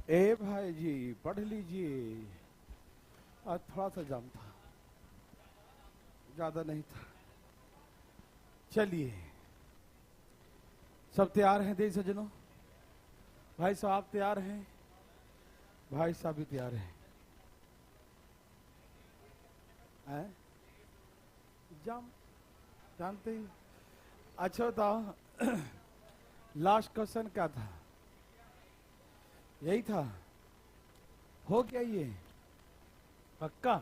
ए भाई जी पढ़ लीजिए। आज थोड़ा सा जाम था, ज्यादा नहीं था। चलिए, सब तैयार हैं देश सज्जनों? भाई साहब तैयार हैं? भाई साहब भी तैयार हैं? जाम जानते ही। अच्छा बताओ, लास्ट क्वेश्चन क्या था? यही था? हो क्या ये पक्का?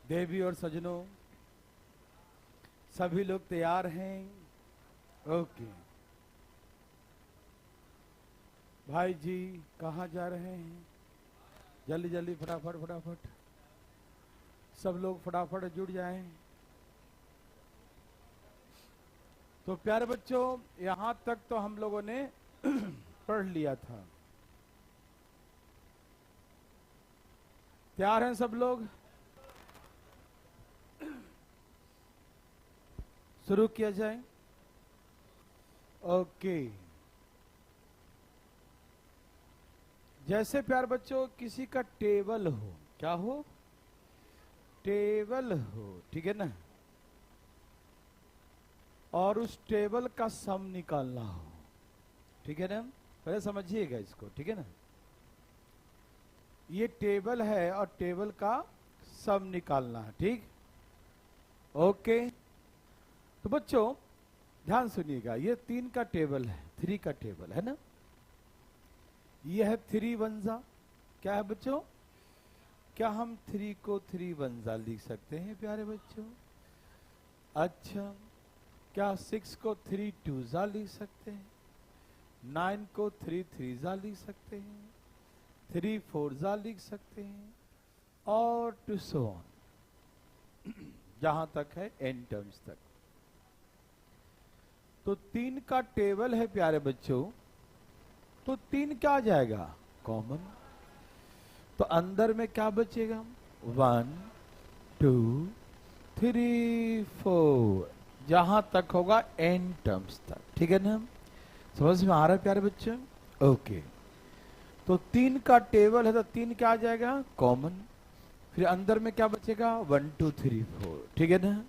देवी और सज्जनों, सभी लोग तैयार हैं? ओके। भाई जी कहाँ जा रहे हैं? जल्दी जल्दी फटाफट फटाफट सब लोग फटाफट जुड़ जाएं। तो प्यारे बच्चों, यहां तक तो हम लोगों ने पढ़ लिया था। तैयार हैं सब लोग? शुरू किया जाए। ओके। जैसे प्यारे बच्चों किसी का टेबल हो, क्या हो? टेबल हो, ठीक है ना? और उस टेबल का सम निकालना हो, ठीक है ना? पहले समझिएगा इसको, ठीक है ना? ये टेबल है और टेबल का सम निकालना है, ठीक? ओके। तो बच्चों ध्यान सुनिएगा, ये 3 का टेबल है, 3 का टेबल है ना? ये है 3 वंजा। क्या है बच्चों? क्या हम 3 को 3 वंजा लिख सकते हैं प्यारे बच्चों? अच्छा, क्या 6 को 3 टूजा लिख सकते हैं? 9 को 3 थ्रीजा लिख सकते हैं? 3 फोरजा लिख सकते हैं? और टू सो ऑन, जहां तक है n टर्म्स तक। तो 3 का टेबल है प्यारे बच्चों, तो 3 क्या आ जाएगा? कॉमन। तो अंदर में क्या बचेगा? 1 2 3 4, जहां तक होगा n टर्म्स तक, ठीक है ना? समझ में आ रहा है प्यारे बच्चे? ओके। तो 3 का टेबल है तो 3 क्या आ जाएगा? कॉमन। फिर अंदर में क्या बचेगा? 1 2 3 4, ठीक है ना?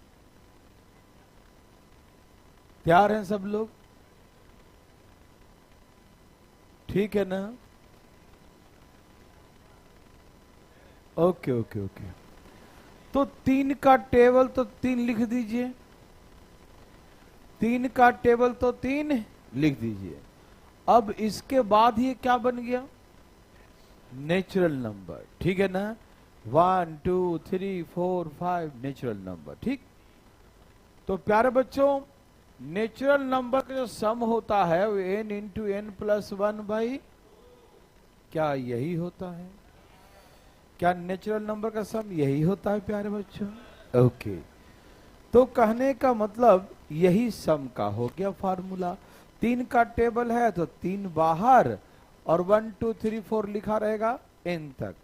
तैयार हैं सब लोग? ठीक है ना? Okay okay okay. तो 3 का टेबल तो 3 लिख दीजिए। 3 का टेबल तो 3 लिख दीजिए। अब इसके बाद ये क्या बन गया? नेचुरल नंबर, ठीक है ना? 1 2 3 4 5 नेचुरल नंबर, ठीक? तो प्यारे बच्चों, नेचुरल नंबर का जो सम होता है वो n into n plus 1 by, क्या यही होता है? क्या नेचुरल नंबर का सम यही होता है प्यारे बच्चों? ओके। तो कहने का मतलब यही सम का हो गया फार्मूला। 3 का टेबल है तो 3 बाहर और 1 2 3 4 लिखा रहेगा n तक।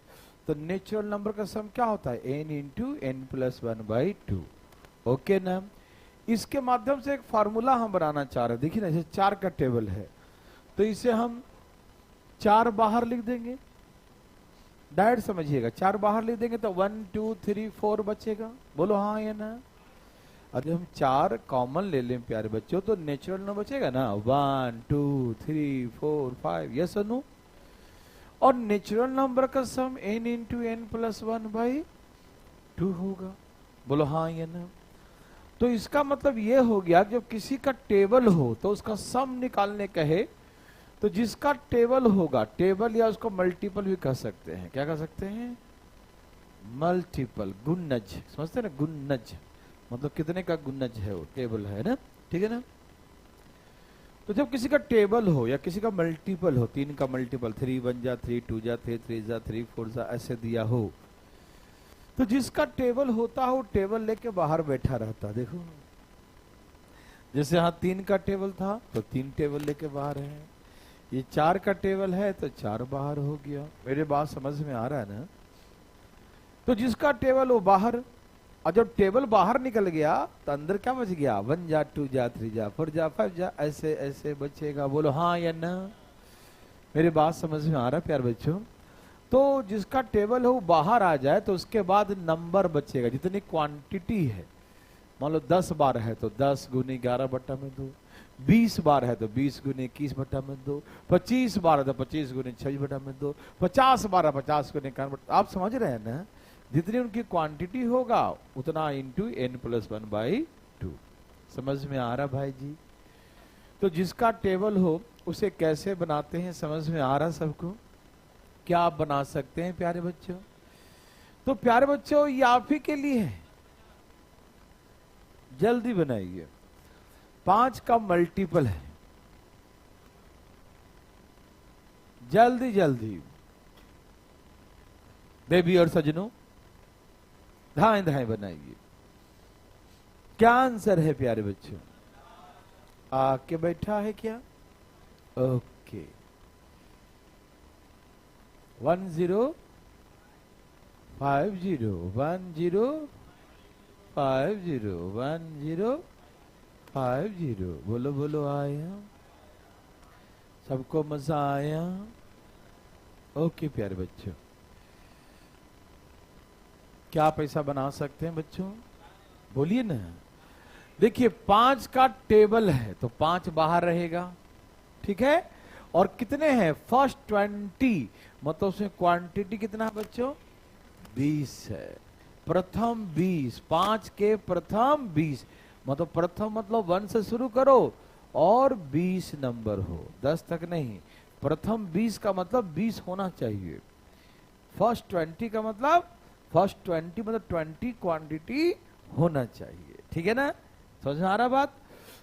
तो नेचुरल नंबर का सम क्या होता है? n into n plus 1 by 2। Okay ना? इसके माध्यम से एक फार्मूला हम बनाना चाह रहे हैं। देखिए ना, जैसे 4 का टेबल है तो इसे हम 4 बाहर लिख देंगे। डायरेक्ट समझिएगा, 4 बाहर लिख देंगे तो 1 2 3 4 बचेगा। बोलो हाँ या ना? अगर हम 4 कॉमन ले लें प्यारे बच्चों तो नेचुरल नंबर बचेगा ना, 1 2 3 4 5। यस और नो? और नेचुरल नंबर का सम n into n plus 1 by 2 होगा। बोलो हाँ या ना? तो इसका मतलब ये हो गया, जब किसी का टेबल हो तो उसका सम निकालने कहे तो जिसका टेबल होगा, टेबल या उसको मल्टीपल भी कह सकते हैं। क्या कह सकते हैं? मल्टीपल, गुन्नज। समझते हैं ना? गुन्नज मतलब कितने का गुन्नज है वो टेबल, है ना? ठीक है ना? तो जब किसी का टेबल हो या किसी का मल्टीपल हो, 3 का मल्टीपल, 3 1 जा 3 2 जा 3 3 जा 3 4 जा ऐसे दिया हो, तो जिसका टेबल होता हो टेबल लेके बाहर बैठा रहता। देखो, जैसे यहाँ 3 का टेबल था तो 3 टेबल लेके बाहर है। ये 4 का टेबल है तो 4 बाहर हो गया। मेरे बात समझ में आ रहा है ना? तो जिसका टेबल वो बाहर, और जब टेबल बाहर निकल गया तो अंदर क्या बच गया, 1 जा 2 जा 3 जा 4 जा 5 जा, ऐसे ऐसे बचेगा। बोलो हाँ या ना। मेरी बात समझ में आ रहा है प्यार बच्चों। तो जिसका टेबल है वो बाहर आ जाए तो उसके बाद नंबर बचेगा, जितनी क्वांटिटी है। मान लो 10 बार है तो 10 गुनी 11 बट्टा में 2, 20 बार है तो 20 गुनी 21 बट्टा में 2, 25 बार है तो 25 गुनी 26 बट्टा में 2, 50 बार है 50 गुनी 51 बट्टा। आप समझ रहे हैं ना, जितनी उनकी क्वांटिटी होगा उतना इंटू n+1/2। समझ में आ रहा भाई जी। तो जिसका टेबल हो उसे कैसे बनाते हैं समझ में आ रहा सबको। क्या आप बना सकते हैं प्यारे बच्चों। तो प्यारे बच्चों ये आप ही के लिए है, जल्दी बनाइए। 5 का मल्टीपल है, जल्दी जल्दी बेबी और सजनों धाएं धाएं बनाइए। क्या आंसर है प्यारे बच्चों, आके बैठा है क्या। ओके 1 0 5 0 1 0 5 0 1 0 5 0। बोलो बोलो आया, सबको मजा आया। ओके प्यारे बच्चों, क्या पैसा बना सकते हैं बच्चों, बोलिए ना। देखिए 5 का टेबल है तो 5 बाहर रहेगा, ठीक है। और कितने हैं, फर्स्ट 20, मतलब उसमें क्वांटिटी कितना है बच्चों, 20 है। प्रथम 20, 5 के प्रथम 20, मतलब प्रथम मतलब 1 से शुरू करो और 20 नंबर हो, 10 तक नहीं। प्रथम 20 का मतलब 20 होना चाहिए। फर्स्ट 20 का मतलब फर्स्ट 20 मतलब 20 क्वांटिटी होना चाहिए, ठीक है ना। समझ में आ रहा बात।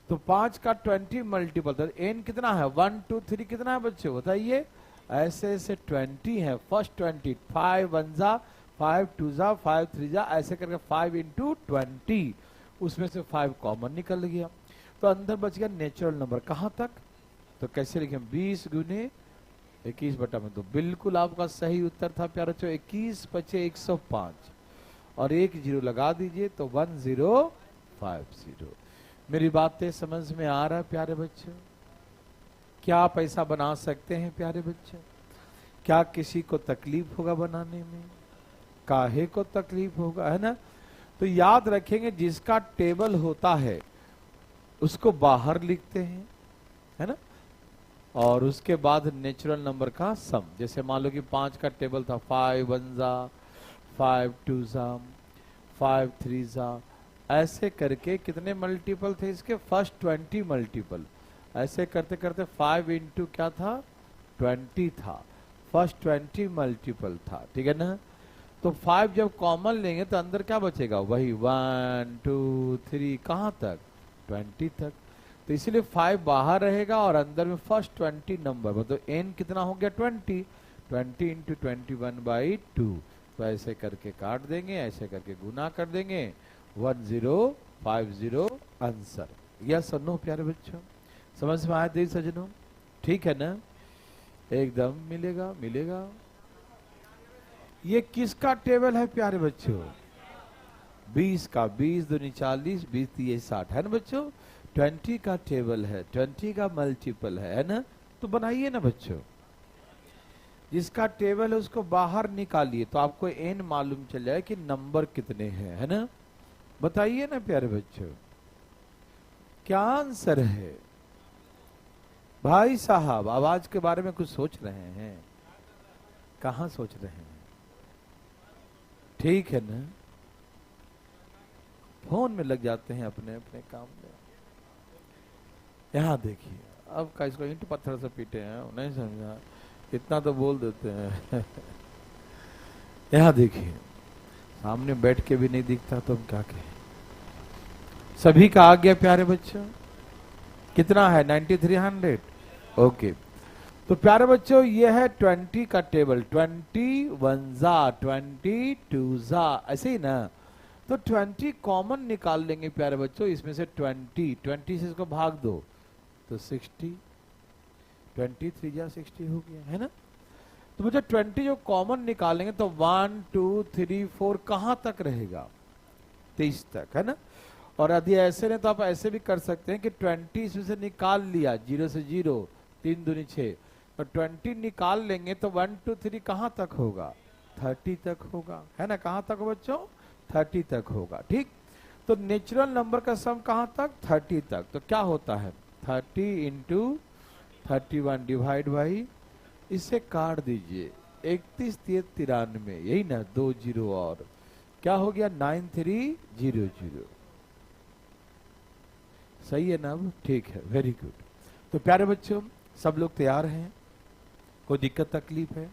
तो 5 का 20 मल्टीपल, तो n कितना है, 1 2 3 कितना है बच्चों बताइए। ऐसे ऐसे 20 है, फर्स्ट 20, 5 1 जा 5 2 जा 5 3 जा, ऐसे करके 5 इंटू 20, उसमें से 5 कॉमन निकल गया। तो अंदर बच गया नेचुरल नंबर, कहां तक, तो कैसे लिखें, 20 गुने 21 बटा में 2। बिल्कुल आपका सही उत्तर था प्यारे बच्चों, 21 पचे 105 और 1 0 लगा दीजिए तो 1050। मेरी बातें समझ में आ रहा है प्यारे बच्चों। क्या आप ऐसा बना सकते हैं प्यारे बच्चों। क्या किसी को तकलीफ होगा बनाने में, काहे को तकलीफ होगा, है ना। तो याद रखेंगे जिसका टेबल होता है उसको बाहर लिखते हैं, है ना। और उसके बाद नेचुरल नंबर का सम, जैसे मान लो कि 5 का टेबल था, 5 1 जा 5 2 जा 5 3 जा, ऐसे करके कितने मल्टीपल थे इसके, फर्स्ट 20 मल्टीपल। ऐसे करते करते 5 इंटू क्या था 20 था, फर्स्ट 20 मल्टीपल था, ठीक है ना। तो 5 जब कॉमन लेंगे तो अंदर क्या बचेगा, वही 1 2 3 कहां तक 20 तक। तो इसलिए 5 बाहर रहेगा और अंदर में फर्स्ट 20 नंबर, मतलब n कितना हो गया 20, 20 इंटू 21/2। तो ऐसे करके काट देंगे, ऐसे करके गुना कर देंगे, 1050 आंसर। यस और नो प्यारे बच्चों, समझ में आया देख सजनों, ठीक है ना, एकदम मिलेगा मिलेगा। ये किसका टेबल है प्यारे बच्चों, 20 का, 20 दूनी 40, 20 3 60, है ना बच्चों। 20 का टेबल है, 20 का मल्टीपल है ना। तो बनाइए ना बच्चों, जिसका टेबल है उसको बाहर निकालिए तो आपको n मालूम चल जाए कि नंबर कितने हैं, है ना। बताइए ना प्यारे बच्चों, क्या आंसर है भाई साहब। आवाज के बारे में कुछ सोच रहे हैं, कहां सोच रहे हैं, ठीक है ना। फोन में लग जाते हैं अपने अपने काम में। यहाँ देखिए, अब का इसको ईंट पत्थर से पीटे हैं, नहीं समझा, इतना तो बोल देते हैं। यहाँ देखिए, सामने बैठ के भी नहीं दिखता तो हम क्या कहें। सभी का आ गया प्यारे बच्चों, कितना है 9300। ओके, तो प्यारे बच्चों ये है 20 का टेबल, 20 1 जा 20 2 जा, ऐसे ही ना। तो 20 कॉमन निकाल लेंगे प्यारे बच्चों, इसमें से 20 से इसको भाग दो तो 60, 20 3 जा 60 हो गया, है ना। तो बच्चों 20 जो कॉमन निकालेंगे तो 1 2 3 4 कहां तक रहेगा, 30 तक, है ना। और यदि ऐसे नहीं तो आप ऐसे भी कर सकते हैं कि 20 इसमें से निकाल लिया, 0 से 0, 3 दूनी 6, और 20 निकाल लेंगे तो 1 2 3 कहाँ तक होगा, 30 तक होगा, है ना। कहाँ तक बच्चों, 30 तक होगा, ठीक। तो नेचुरल नंबर का सम कहाँ तक, 30 तक। तो क्या होता है, 30 इंटू 31 डिवाइड बाई, इसे काट दीजिए, 31 3 93, यही ना, 2 0 और क्या हो गया, 9300। सही है ना, अब ठीक है, वेरी गुड। तो प्यारे बच्चों, सब लोग तैयार हैं, कोई दिक्कत तकलीफ है,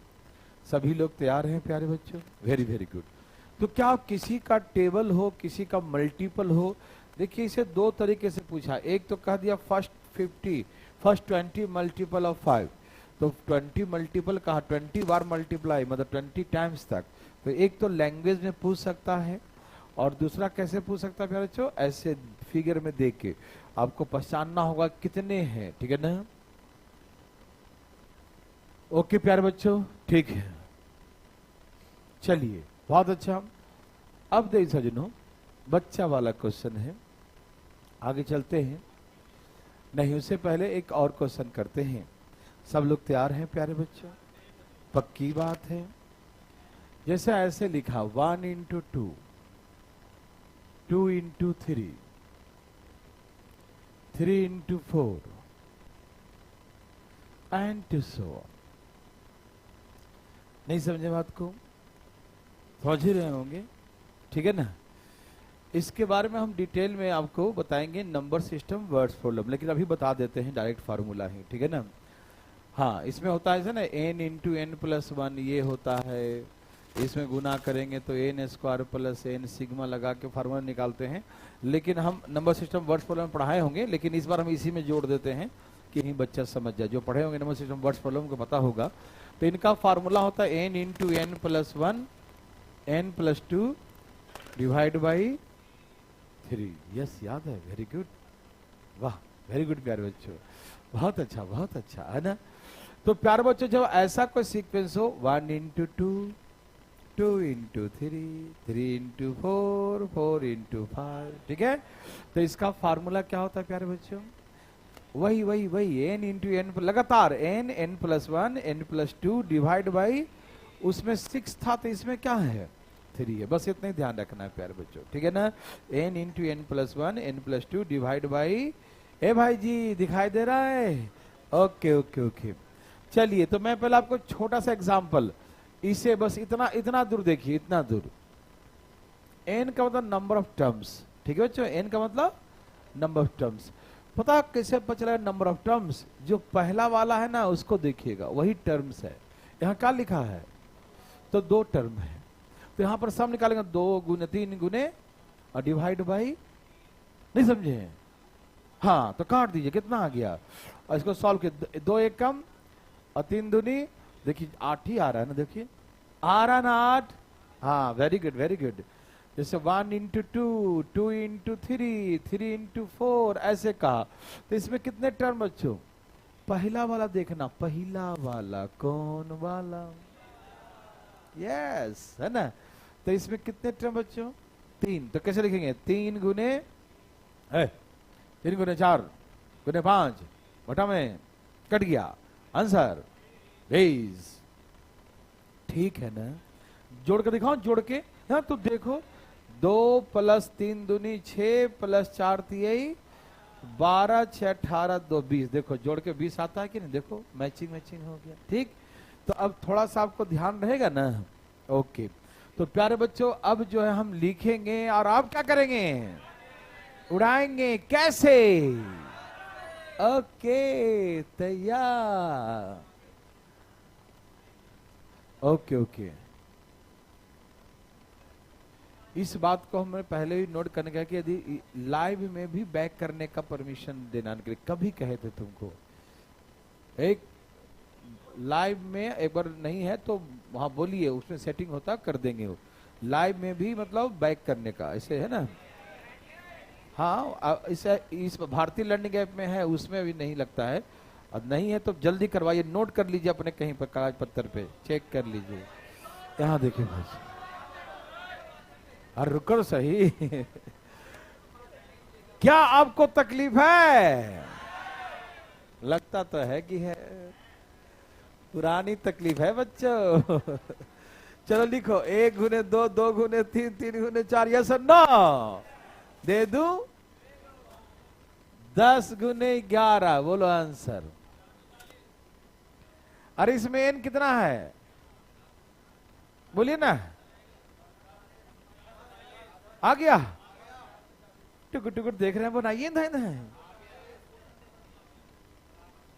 सभी लोग तैयार हैं प्यारे बच्चों, वेरी वेरी गुड। तो क्या किसी का टेबल हो, किसी का मल्टीपल हो, देखिए इसे दो तरीके से पूछा। एक तो कह दिया फर्स्ट 20 मल्टीपल ऑफ 5, तो 20 मल्टीपल कहा, 20 बार मल्टीप्लाई मतलब 20 टाइम्स तक। तो एक तो लैंग्वेज में पूछ सकता है, और दूसरा कैसे पूछ सकता है प्यारे बच्चों, ऐसे फिगर में देख के आपको पहचानना होगा कितने हैं, ठीक है ना। ओके प्यारे बच्चों, ठीक है, चलिए बहुत अच्छा। अब देखिए सज्जनों, बच्चा वाला क्वेश्चन है, आगे चलते हैं। नहीं, उससे पहले एक और क्वेश्चन करते हैं। सब लोग तैयार हैं प्यारे बच्चों, पक्की बात है। जैसे ऐसे लिखा 1 into 2, 2 into 3, 3 into 4 and two so. नहीं समझे बात को, समझ ही रहे होंगे, ठीक है ना। इसके बारे में हम डिटेल में आपको बताएंगे, नंबर सिस्टम, वर्ड्स प्रॉब्लम, लेकिन अभी बता देते हैं, डायरेक्ट फार्मूला है, ठीक है ना। हाँ, इसमें होता है ना, n इंटू एन प्लस 1 ये होता है, इसमें गुना करेंगे तो n square plus n sigma लगा के फार्मूला निकालते हैं। लेकिन हम नंबर सिस्टम वर्ड्स प्रॉब्लम पढ़ाए होंगे, लेकिन इस बार हम इसी में जोड़ देते हैं कि यही बच्चा समझ जाए। जो पढ़े होंगे नंबर सिस्टम वर्ड्स प्रॉब्लम को पता होगा। तो इनका फार्मूला होता है n into n plus 1 n plus 2 divide by 3। Yes, याद है, वेरी गुड, वाह वेरी गुड प्यारे बच्चों, बहुत अच्छा बहुत अच्छा, है ना। तो प्यारे बच्चों, जब ऐसा कोई सीक्वेंस हो, 1 इंटू 2, 2 इंटू 3, 3 इंटू 4, 4 इंटू 5, ठीक है। तो इसका फार्मूला क्या होता है प्यारे बच्चों, वही वही वही n इंटू एन, लगातार n plus 1 n plus 2 divide by, उसमें 6 था तो इसमें क्या है, 3 है। बस इतना ही ध्यान रखना है प्यारे बच्चों, ठीक है ना। n into n plus 1 n plus 2 divide by, ए भाई जी दिखाई दे रहा है, ओके ओके ओके। चलिए, तो मैं पहले आपको छोटा सा एग्जांपल, इसे बस इतना इतना दूर देखिए, इतना दूर। n का मतलब नंबर ऑफ टर्म्स, ठीक है बच्चों, n का मतलब नंबर ऑफ टर्म्स। पता कैसे पता चला नंबर ऑफ टर्म्स, जो पहला वाला है ना उसको देखिएगा, वही टर्म्स है। यहाँ क्या लिखा है, तो 2 टर्म है, तो यहां पर सम निकालेंगे, 2 गुने 3 गुने और डिवाइड बाई, नहीं समझे, हाँ तो काट दीजिए, कितना आ गया, और इसको सॉल्व किया, 2 1 कम और 3 दूनी, देखिए 8 ही आ रहा है ना, देखिए आ रहा ना 8, हाँ वेरी गुड वेरी गुड। जैसे 1 इंटू 2, 2 इंटू 3, 3 इंटू 4, ऐसे कहा। तो इसमें कितने टर्म बच्चों, पहला वाला देखना, पहला वाला कौन वाला, यस, है ना। तो इसमें कितने टर्म बच्चों, 3। तो कैसे लिखेंगे, 3 गुने 3 गुने 4 गुने 5 बटा में कट गया, आंसर 20। ठीक है ना, जोड़ के दिखाओ, जोड़ के, हाँ तो देखो, 2 प्लस 3 दूनी 6 प्लस 4 3 12 6 18 2 20, देखो जोड़ के 20 आता है कि नहीं, देखो मैचिंग मैचिंग हो गया, ठीक। तो अब थोड़ा सा आपको ध्यान रहेगा ना, ओके। तो प्यारे बच्चों, अब जो है हम लिखेंगे और आप क्या करेंगे, उड़ाएंगे, कैसे, ओके तैयार, ओके ओके। इस बात को हमें पहले ही नोट करने का कि यदि लाइव में भी बैक करने का परमिशन देना, कभी कहे थे तुमको, एक लाइव में एक बार नहीं है तो वहां बोलिए, उसमें सेटिंग होता कर देंगे वो, लाइव में भी मतलब बैक करने का, ऐसे है ना। हाँ, इस भारतीय लर्निंग ऐप में है, उसमें भी नहीं लगता है, और नहीं है तो जल्दी करवाइए, नोट कर लीजिए अपने कहीं पर कागज पत्थर पे, चेक कर लीजिए। यहाँ देखिए भाई, अरे रुको सही। क्या आपको तकलीफ है? लगता तो है कि है, पुरानी तकलीफ है बच्चों। चलो लिखो, 1 गुने 2, 2 गुने 3, 3 गुने 4, यस और नो? दे दू 10 गुने 11, बोलो आंसर। अरे इसमें एन कितना है बोलिए ना, आ गया? टुकुर टुकुर देख रहे हैं, बनाइए ना,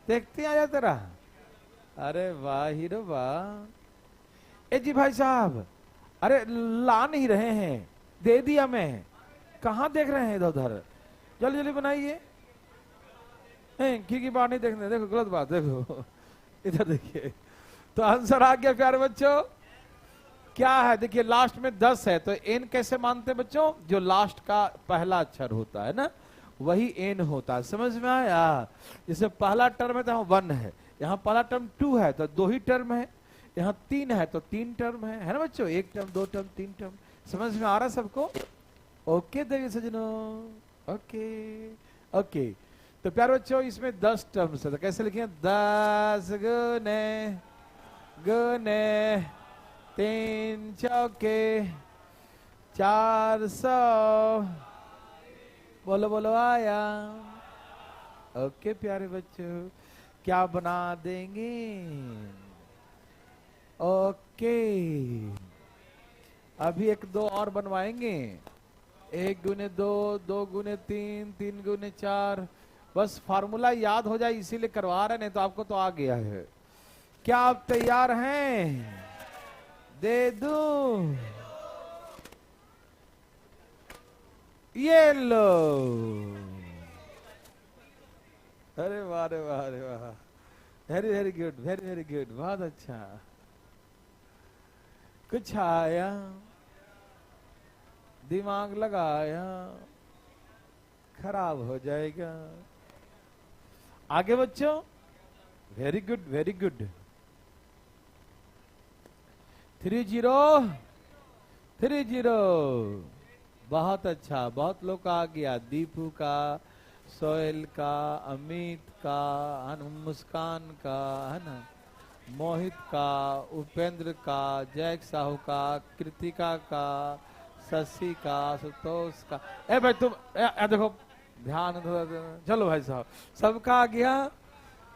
देखते आया तेरा। अरे वाह हीरो वाह। ए जी भाई साहब, अरे ला नहीं रहे हैं, दे दिया मैं, कहाँ देख रहे हैं इधर उधर, जल्दी जल्दी बनाइए। खिड़की बाहर नहीं देखने, देखो गलत बात, देखो इधर देखिए। तो आंसर आ गया प्यारे बच्चों, क्या है? देखिए लास्ट में 10 है, तो एन कैसे मानते बच्चों? जो लास्ट का पहला अक्षर होता है ना, वही एन होता है। समझ में आया? जैसे पहला टर्म है तो यहाँ 1 है, यहाँ पहला टर्म 2 है तो 2 ही टर्म है, यहाँ 3 है तो 3 टर्म है ना बच्चों? 1 टर्म, 2 टर्म, 3 टर्म। समझ में आ रहा है सबको? ओके देवी सजनों, ओके ओके। तो प्यारे बच्चों इसमें 10 टर्म्स है, तो कैसे लिखें? 10 गुने गुने 3 चौके 400, बोलो बोलो आया। ओके प्यारे बच्चों, क्या बना देंगे? ओके, अभी 1 2 और बनवाएंगे। 1 गुने 2, 2 गुने 3, 3 गुने 4। बस फार्मूला याद हो जाए इसीलिए करवा रहे, नहीं तो आपको तो आ गया है। क्या आप तैयार हैं? दे दूं? ये लो। अरे वाह रे वाह रे वाह, very very good, very very good, बहुत अच्छा। कुछ आया, दिमाग लगाया, खराब हो जाएगा। आगे बच्चों, वेरी गुड वेरी गुड। 30 30, बहुत अच्छा, बहुत लोग का आ गया। दीपू का, सोहेल का, अमित का, मुस्कान का, है ना, मोहित का, उपेंद्र का, जैक साहू का, कृतिका का, शशि का, संतोष का। ए भाई तुम देखो, ध्यान दो, चलो भाई साहब, सबका आ गया।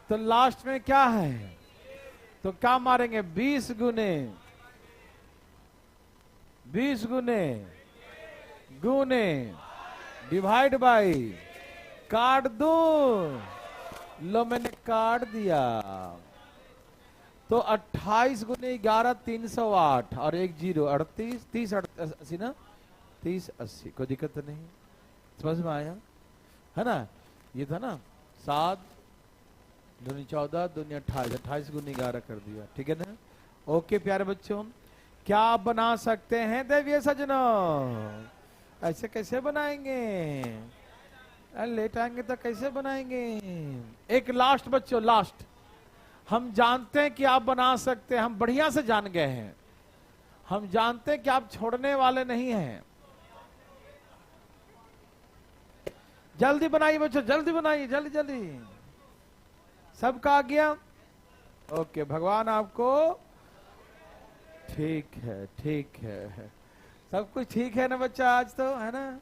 तो लास्ट में क्या है? तो क्या मारेंगे? 20 गुने 20 गुने गुने डिवाइड बाई, काट दो। लो मैंने काट दिया। तो 28 गुने 11 308 और 1 0 38, 30 80 ना, 30 80, कोई दिक्कत नहीं। समझ में आया है ना? ये था ना 7 दूनी 14 दूनी 28, 28 गुनी 11 कर दिया, ठीक है ना? ओके प्यारे बच्चों, क्या आप बना सकते हैं देवी सजनों? ऐसे कैसे बनाएंगे? लेट आएंगे तो कैसे बनाएंगे? एक लास्ट बच्चों, लास्ट, हम जानते हैं कि आप बना सकते हैं, हम बढ़िया से जान गए हैं, हम जानते हैं कि आप छोड़ने वाले नहीं हैं। जल्दी बनाइए बच्चों, जल्दी बनाइए, जल्दी जल्दी। सबका आ गया? ओके, भगवान आपको, ठीक है ठीक है, सब कुछ ठीक है ना बच्चा? आज तो है ना?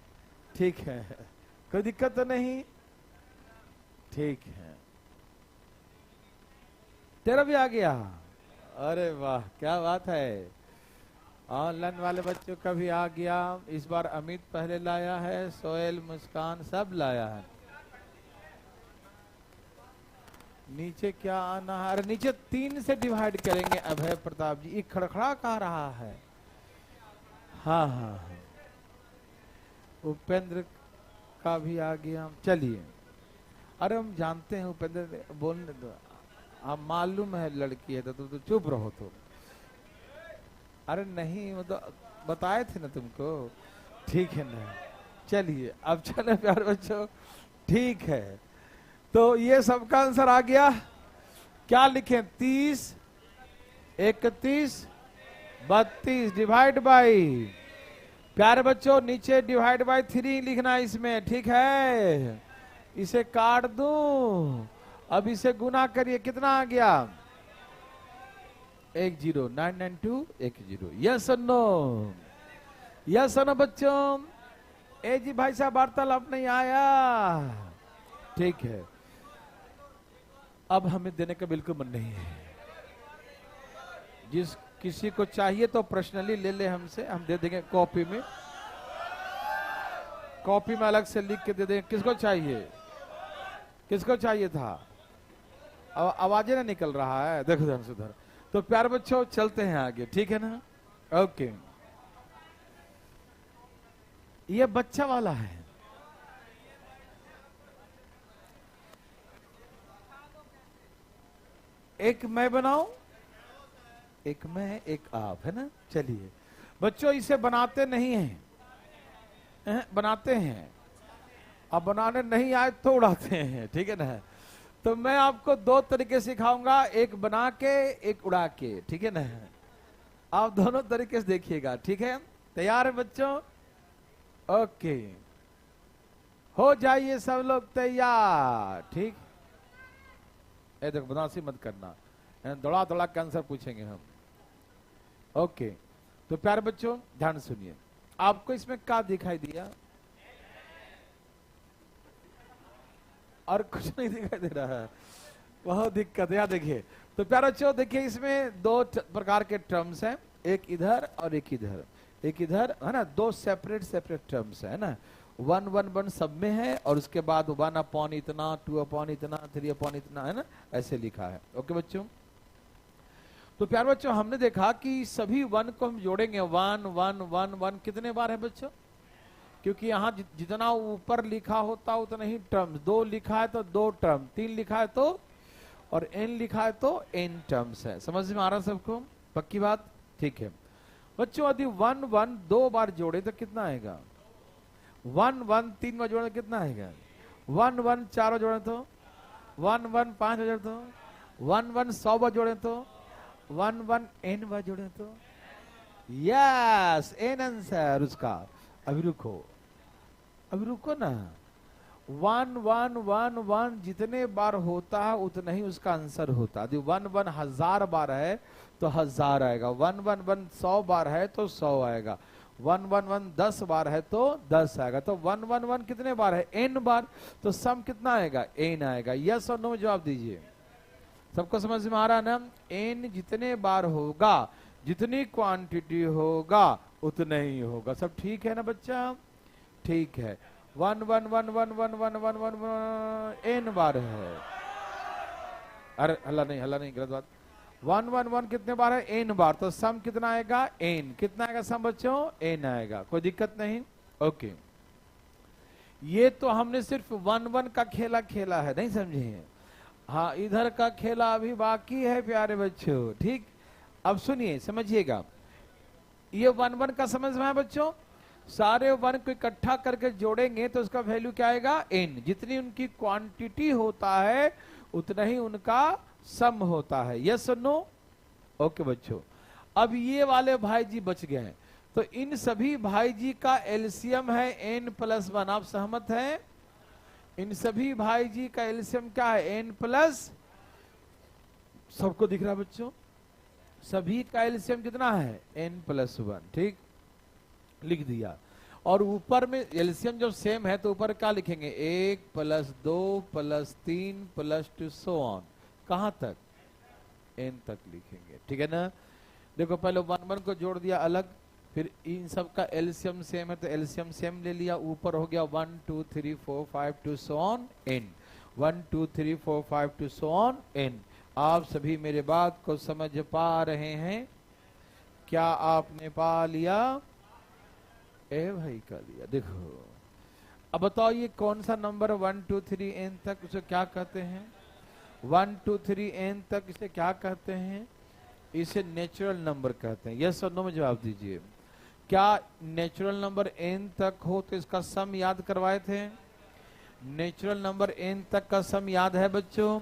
ठीक है, कोई दिक्कत तो नहीं? ठीक है, तेरा भी आ गया? अरे वाह, क्या बात है। ऑनलाइन वाले बच्चों का भी आ गया। इस बार अमित पहले लाया है, सोहेल, मुस्कान सब लाया है। नीचे क्या आना है? अरे नीचे 3 से डिवाइड करेंगे अभय प्रताप जी। एक खड़खड़ा कह रहा है। हाँ हाँ हाँ, उपेंद्र का भी आ गया। चलिए, अरे हम जानते हैं उपेंद्र, बोलने दो, आप मालूम है लड़की है तो चुप रहो। तो अरे नहीं, मतलब बताए थे ना तुमको, ठीक है ना? चलिए अब चले प्यारे बच्चों, ठीक है। तो ये सबका आंसर आ गया। क्या लिखें? 30 31 32 डिवाइड बाई प्यारे बच्चों नीचे डिवाइड बाय 3 लिखना इसमें, ठीक है। इसे काट दूं, अब इसे गुना करिए, कितना आ गया 10 992 10। यस और नो, यस और नो बच्चों। ए जी भाई साहब वार्तालाप नहीं आया, ठीक है। अब हमें देने का बिल्कुल मन नहीं है। जिस किसी को चाहिए तो पर्सनली ले ले हमसे, हम दे देंगे कॉपी में, कॉपी में अलग से लिख के दे देंगे। किसको चाहिए, किसको चाहिए था? आवाजें ना निकल रहा है, देखो ध्यान से उधर। तो प्यारे बच्चों चलते हैं आगे, ठीक है ना। ओके, ये बच्चा वाला है। एक मैं बनाऊं, एक मैं एक आप, है ना। चलिए बच्चों इसे बनाते नहीं हैं, बनाते हैं। अब बनाने नहीं आए तो उड़ाते हैं, ठीक है ना। तो मैं आपको 2 तरीके सिखाऊंगा, एक बना के एक उड़ा के, ठीक है ना। आप दोनों तरीके से देखिएगा, ठीक है। तैयार है बच्चों? ओके, हो जाइए सब लोग तैयार, ठीक। ए देखो बदमाशी मत करना, दौड़ा दौड़ा के आंसर पूछेंगे हम। ओके, तो प्यारे बच्चों ध्यान सुनिए। आपको इसमें क्या दिखाई दिया? और कुछ नहीं दिखाई दे रहा है, बहुत दिक्कत है। देखिए तो प्यारे बच्चों देखिए, इसमें 2 प्रकार के टर्म्स हैं, एक इधर और एक इधर, एक इधर, है ना। 2 सेपरेट सेपरेट टर्म्स है ना। 1 1 1 सब में है, और उसके बाद 1 अपॉन इतना, 2 अपॉन इतना, 3 अपॉन इतना, है ना, ऐसे लिखा है। ओके बच्चों, तो प्यारे बच्चों हमने देखा कि सभी 1 को हम जोड़ेंगे, 1 1 1 1 कितने बार है बच्चों? क्योंकि यहाँ जितना ऊपर लिखा होता उतना ही टर्म्स, 2 लिखा है तो 2 टर्म, 3 लिखा है तो, और n लिखा है तो n टर्म्स है। समझ में आ रहा है सबको? पक्की बात, ठीक है बच्चों। यदि 1 1 2 बार जोड़े तो कितना आएगा? 1 1 3 बार जोड़े तो कितना आएगा? 1 1 4 बार जोड़े तो, 1 1 5 बार जोड़े तो, 1 1 100 बार जोड़े तो, 1 1 n बार जोड़े तो, यस n आंसर उसका। अभी रुको, अभी रुको ना। 1 1 1 1 जितने बार होता है उतना ही उसका आंसर होता है। यदि 1 1 1000 बार है तो 1000 आएगा, 1 1 1 100 बार है तो 100 आएगा, 1 1 1 10 बार है तो 10 आएगा। तो 1 1 1 कितने बार है? n बार, तो सम कितना आएगा? n आएगा। यस और नो जवाब दीजिए। सबको समझ में आ रहा है ना? n जितने बार होगा, जितनी क्वांटिटी होगा उतना ही होगा। सब ठीक है ना बच्चा? ठीक है। 1 1 1 1 1 1 1 1 n बार है। अरे हल्ला नहीं, गलत बात। 1 1 1 कितने बार है? n बार, तो सम कितना आएगा? n। कितना आएगा सम बच्चों? n आएगा। कोई दिक्कत नहीं? ओके, ये तो हमने सिर्फ 1 1 का खेला खेला है, नहीं समझे? हाँ, इधर का खेला अभी बाकी है प्यारे बच्चों, ठीक। अब सुनिए, समझिएगा। ये 1 1 का समझ में है बच्चों? सारे 1 को इकट्ठा करके जोड़ेंगे तो उसका वैल्यू क्या आएगा? n। जितनी उनकी क्वांटिटी होता है उतना ही उनका सम होता है। यस और नो? ओके बच्चों, अब ये वाले भाई जी बच गए, तो इन सभी भाई जी का एलसीएम है n+1। आप सहमत हैं? इन सभी भाई जी का एलसीएम क्या है? n+, सबको दिख रहा है बच्चों? सभी का एलसीएम कितना है? n+1, ठीक, लिख दिया। और ऊपर में एलसीएम जब सेम है तो ऊपर क्या लिखेंगे? 1 + 2 + 3 + 2 सो ऑन। कहां तक? n तक लिखेंगे, ठीक है ना। देखो पहले 1 1 को जोड़ दिया अलग, फिर इन सब का एलसीएम सेम है तो एलसीएम सेम ले लिया, ऊपर हो गया 1 2 3 4 5 2 so on n। 1 2 3 4 5 2 so on n। आप सभी मेरे बात को समझ पा रहे हैं? क्या आपने पा लिया? ए भाई का लिया। देखो अब बताओ ये कौन सा नंबर 1 2 3 n तक उसे क्या कहते हैं? 1 2 3 n तक इसे क्या कहते हैं? इसे नेचुरल नंबर कहते हैं। यस और नो में जवाब दीजिए। क्या नेचुरल नंबर n तक हो तो इसका सम याद करवाए थे? नेचुरल नंबर n तक का सम याद है बच्चों?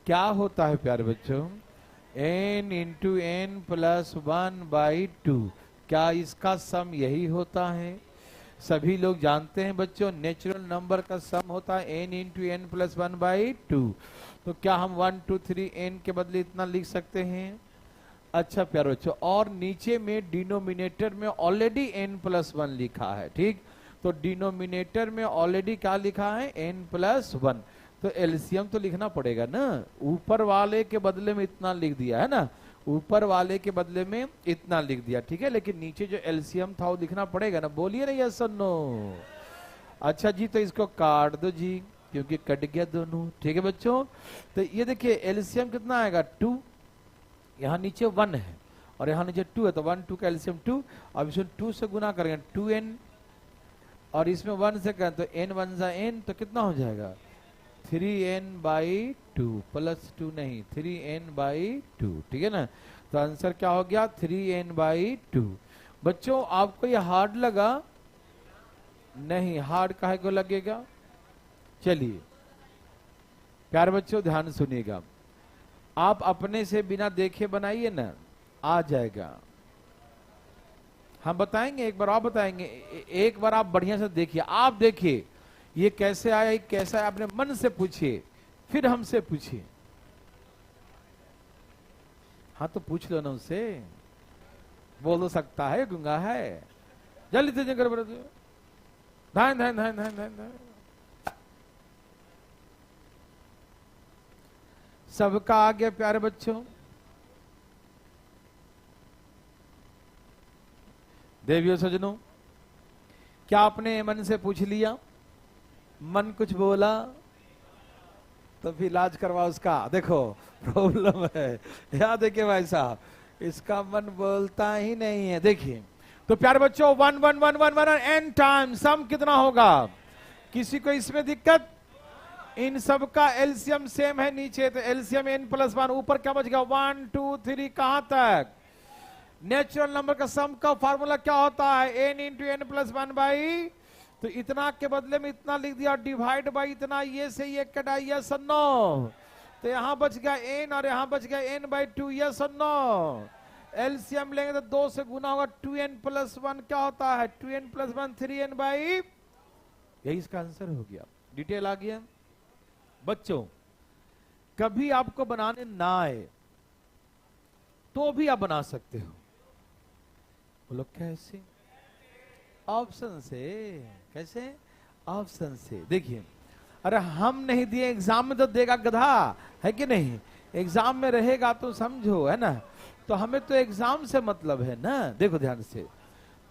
क्या होता है प्यारे बच्चों? n × n + 1/2। क्या इसका सम यही होता है? सभी लोग जानते हैं बच्चों, नेचुरल नंबर का सम होता है n इंटू एन प्लस 1/2। तो क्या हम 1 2 3 n के बदले इतना लिख सकते हैं? अच्छा प्यारे बच्चों, और नीचे में डिनोमिनेटर में ऑलरेडी n+1 लिखा है, ठीक। तो डिनोमिनेटर में ऑलरेडी क्या लिखा है? n+1। तो एलसीएम तो लिखना पड़ेगा ना, ऊपर वाले के बदले में इतना लिख दिया है ना, ऊपर वाले के बदले में इतना लिख दिया, ठीक है। लेकिन नीचे जो एलसीएम था वो लिखना पड़ेगा ना, बोलिए ना यस और नो। अच्छा जी, तो इसको काट दो जी, क्योंकि कट गया दोनों, ठीक है बच्चों। तो ये देखिए एलसीएम कितना आएगा? 2, यहाँ नीचे 1 है और यहाँ नीचे 2 है, तो 1 2 का एलसीएम 2। अब इसमें 2 से गुना करेंगे 2n, और इसमें 1 से करें तो n 1 जा n, तो कितना हो जाएगा? 3n/2 प्लस 2 नहीं, 3n/2, ठीक है ना। तो आंसर क्या हो गया? 3n/2। बच्चों आपको ये हार्ड लगा? नहीं, हार्ड काहे को लगेगा? चलिए प्यारे बच्चों ध्यान सुनिएगा, आप अपने से बिना देखे बनाइए ना, आ जाएगा। हम बताएंगे, एक बार आप बताएंगे, एक बार आप बढ़िया से देखिए, आप देखिए ये कैसे आया, कैसा है, अपने मन से पूछिए, फिर हमसे पूछिए। हाँ तो पूछ लो ना उससे, बोल तो सकता है, गुंगा है। जल्दी से जगह धान धान धान धान धान धान। सबका आ गया प्यारे बच्चों? देवियों सजनों, क्या आपने मन से पूछ लिया? मन कुछ बोला तो फिर इलाज करवा उसका। देखो प्रॉब्लम है, याद है कि भाई साहब, इसका मन बोलता ही नहीं है। देखिए तो प्यारे बच्चों 1 1 1 1 1 n टाइम सम कितना होगा? किसी को इसमें दिक्कत? इन सब का एलसीएम सेम है नीचे, तो एलसीएम n+1, ऊपर क्या बच गया? 1 2 3, कहां तक? नेचुरल नंबर का सम का फार्मूला क्या होता है? n इंटू n+1/, तो इतना के बदले में इतना लिख दिया, डिवाइड बाई इतना, ये से ये कटा, यस और नो। तो यहां बच गया n और यहां बच गया n/2, यस और नो। एलसीएम लेंगे तो 2 से गुना होगा, 2n+1 क्या होता है? 2n+1 3n/, यही इसका आंसर हो गया। डिटेल आ गया बच्चों। कभी आपको बनाने ना आए तो भी आप बना सकते हो। बोलो कैसे? ऑप्शन से। कैसे? ऑप्शन से। देखिए, अरे हम नहीं दिए, एग्जाम में तो देगा गधा, है कि नहीं? एग्जाम में रहेगा तो समझो, है ना। तो हमें तो एग्जाम से मतलब है ना। देखो ध्यान से,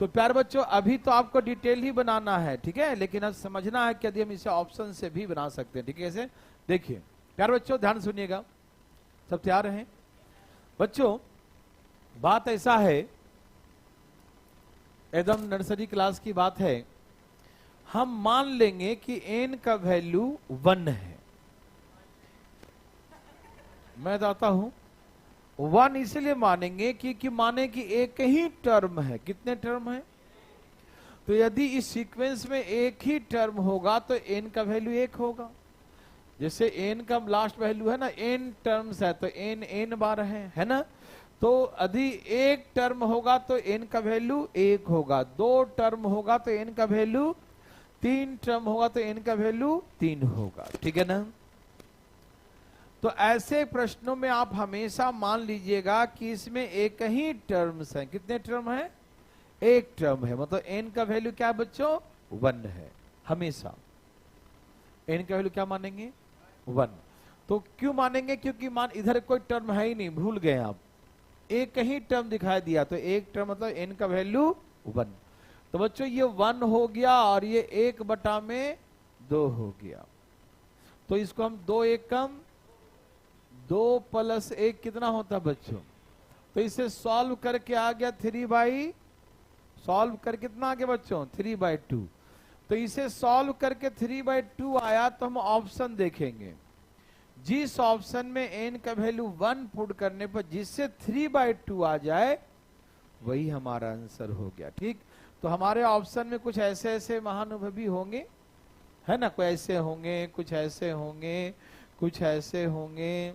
तो प्यारे बच्चों अभी तो आपको डिटेल ही बनाना है, ठीक है, लेकिन अब समझना है कि यदि हम इसे ऑप्शन से भी बना सकते हैं, ठीक है। कैसे? देखिए प्यारे बच्चों ध्यान सुनिएगा, सब तैयार हैं बच्चों? बात ऐसा है, एकदम नर्सरी क्लास की बात है। हम मान लेंगे कि n का वैल्यू 1 है। मैं बताता हूं 1 इसलिए मानेंगे कि माने कि एक ही टर्म है। कितने टर्म है? तो यदि इस सीक्वेंस में एक ही टर्म होगा तो n का वैल्यू 1 होगा। जैसे n का लास्ट वैल्यू है ना, n टर्म्स है तो n बार है ना। तो यदि एक टर्म होगा तो n का वैल्यू 1 होगा, 2 टर्म होगा तो n का वैल्यू 3 टर्म होगा तो n का वैल्यू 3 होगा, ठीक है ना। तो ऐसे प्रश्नों में आप हमेशा मान लीजिएगा कि इसमें एक ही टर्म्स है। कितने टर्म है? एक टर्म है, मतलब n का वैल्यू क्या है बच्चों? 1 है। हमेशा n का वैल्यू क्या मानेंगे? 1। तो क्यों मानेंगे? क्योंकि मान इधर कोई टर्म है ही नहीं, भूल गए आप, एक ही टर्म दिखाई दिया, तो एक टर्म मतलब n का वैल्यू 1। तो बच्चों ये 1 हो गया और ये 1/2 हो गया। तो इसको हम 2 1 कम 2 + 1 कितना होता है बच्चों? तो इसे सॉल्व करके आ गया 3/, सॉल्व कर कितना आ गया बच्चों? 3/2। तो इसे सॉल्व करके 3/2 आया तो हम ऑप्शन देखेंगे। जिस ऑप्शन में n का वैल्यू 1 पुट करने पर जिससे 3/2 आ जाए वही हमारा आंसर हो गया, ठीक। तो हमारे ऑप्शन में कुछ ऐसे ऐसे महानुभवी होंगे, है ना, कोई ऐसे होंगे, कुछ ऐसे होंगे, कुछ ऐसे होंगे,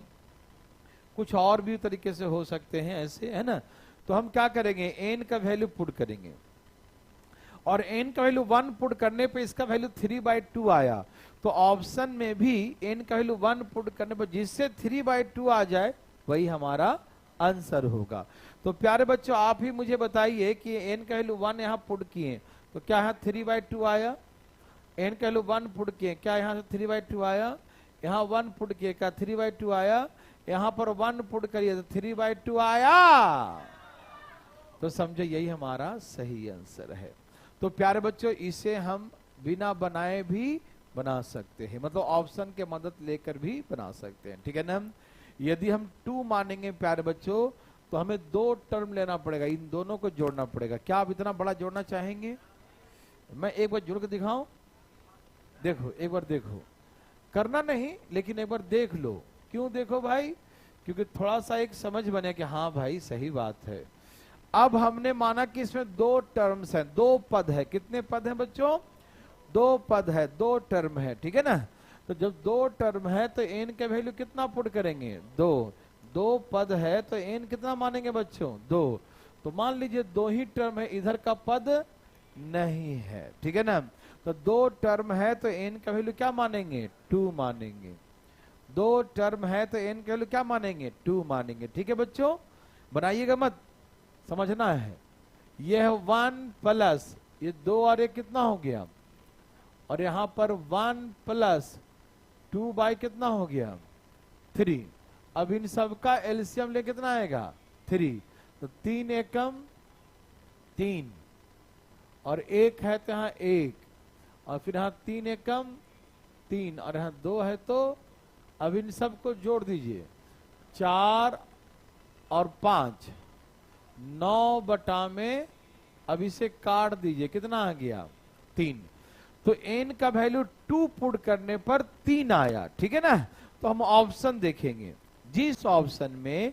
कुछ और भी तरीके से हो सकते हैं ऐसे, है ना। तो हम क्या करेंगे, एन का वैल्यू पुट करेंगे और एन का वैल्यू 1 पुट करने पे इसका वैल्यू 3/2 आया। तो ऑप्शन में भी एन का वैल्यू 1 पुट करने पर जिससे 3/2 आ जाए वही हमारा आंसर होगा। तो प्यारे बच्चों आप ही मुझे बताइए कि एन का वैल्यू 1 यहाँ पुट किए तो क्या यहाँ 3/2 आया, एन का वैल्यू 1 पुट किए क्या यहाँ से 3/2 आया, यहाँ 1 पुट किए क्या 3/2 आया, यहाँ पर 1 पुट करिए तो 3/2 आया। तो समझो यही हमारा सही आंसर है। तो प्यारे बच्चों इसे हम बिना बनाए भी बना सकते हैं, मतलब ऑप्शन के मदद लेकर भी बना सकते हैं, ठीक है ना। यदि हम 2 मानेंगे प्यारे बच्चों तो हमें 2 टर्म लेना पड़ेगा, इन दोनों को जोड़ना पड़ेगा। क्या आप इतना बड़ा जोड़ना चाहेंगे? मैं एक बार जोड़ के दिखाऊं, देखो एक बार देखो, करना नहीं लेकिन एक बार देख लो। क्यों देखो भाई? क्योंकि थोड़ा सा एक समझ बने कि हाँ भाई सही बात है। अब हमने माना कि इसमें 2 टर्म्स हैं, 2 पद है। कितने पद हैं बच्चों? 2 पद है, 2 टर्म है, ठीक है ना। तो जब 2 टर्म है तो एन का वैल्यू कितना पुट करेंगे? 2 पद है तो एन कितना मानेंगे बच्चों? 2। तो मान लीजिए 2 ही टर्म है, इधर का पद नहीं है, ठीक है ना। तो 2 टर्म है तो एन का वैल्यू क्या मानेंगे? 2 मानेंगे। 2 टर्म है तो एन का वैल्यू क्या मानेंगे? 2 मानेंगे, ठीक है बच्चों। बनाइएगा मत, समझना है। यह है 1 प्लस ये 2 और 1 कितना हो गया, और यहां पर 1 प्लस 2 बाई कितना हो गया? 3। अब इन सब का एलसीएम ले कितना आएगा? 3। तो 3 एकम 3 और 1 है तो यहाँ 1 और फिर यहाँ 3 एकम 3 और यहाँ 2 है। तो अब इन सब को जोड़ दीजिए, 4 और 5 9 बटा में, अब इसे काट दीजिए, कितना आ गया? 3। तो एन का वैल्यू 2 पुट करने पर 3 आया, ठीक है ना। तो हम ऑप्शन देखेंगे, जिस ऑप्शन में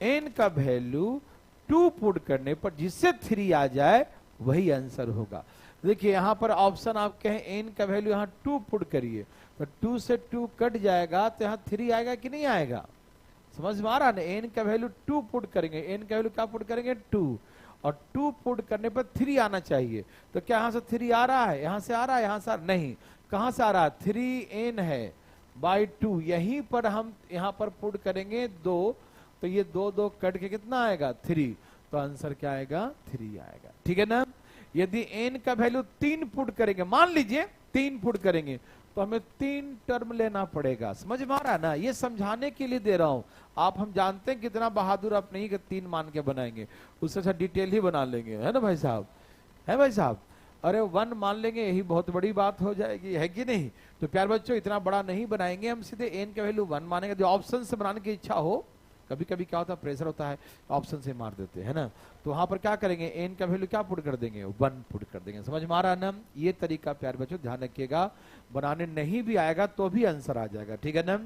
एन का वैल्यू 2 पुट करने पर जिससे 3 आ जाए वही आंसर होगा। देखिए यहां पर ऑप्शन आप कहें एन का वैल्यू यहां 2 पुट करिए तो 2 से 2 कट जाएगा तो यहां 3 आएगा कि नहीं आएगा? समझ में आ रहा ना। एन का वैल्यू 2 पुट करेंगे, एन का वैल्यू क्या पुट करेंगे? 2, और 2 पुट करने पर 3 आना चाहिए। तो क्या यहां से 3 आ रहा है? यहां से आ रहा है? यहां से नहीं, कहां से आ रहा है? 3n है बाई 2, यहीं पर हम यहां पर पुट करेंगे 2, तो ये 2 कट के कितना आएगा? 3। तो आंसर क्या आएगा? 3 आएगा, ठीक है ना। यदि n का वैल्यू 3 पुट करेंगे, मान लीजिए 3 पुट करेंगे तो हमें 3 टर्म लेना पड़ेगा। समझ में आ रहा है ना, ये समझाने के लिए दे रहा हूं। आप हम जानते हैं कितना बहादुर आप नहीं कि 3 मान के बनाएंगे, उससे अच्छा डिटेल ही बना लेंगे, है ना भाई साहब? है भाई साहब? अरे 1 मान लेंगे यही बहुत बड़ी बात हो जाएगी, है कि नहीं? तो प्यार बच्चों इतना बड़ा नहीं बनाएंगे हम, सीधे n का वैल्यू 1 मानेंगे। जो ऑप्शन से बनाने की इच्छा हो, कभी कभी क्या होता है प्रेशर होता है ऑप्शन से मार देते हैं ना, तो वहां पर क्या करेंगे? एन का वैल्यू क्या पुट कर देंगे? 1 पुट कर देंगे। समझ में आ रहा है ना? ये तरीका प्यार बच्चों ध्यान रखिएगा, बनाने नहीं भी आएगा तो भी आंसर आ जाएगा, ठीक है ना।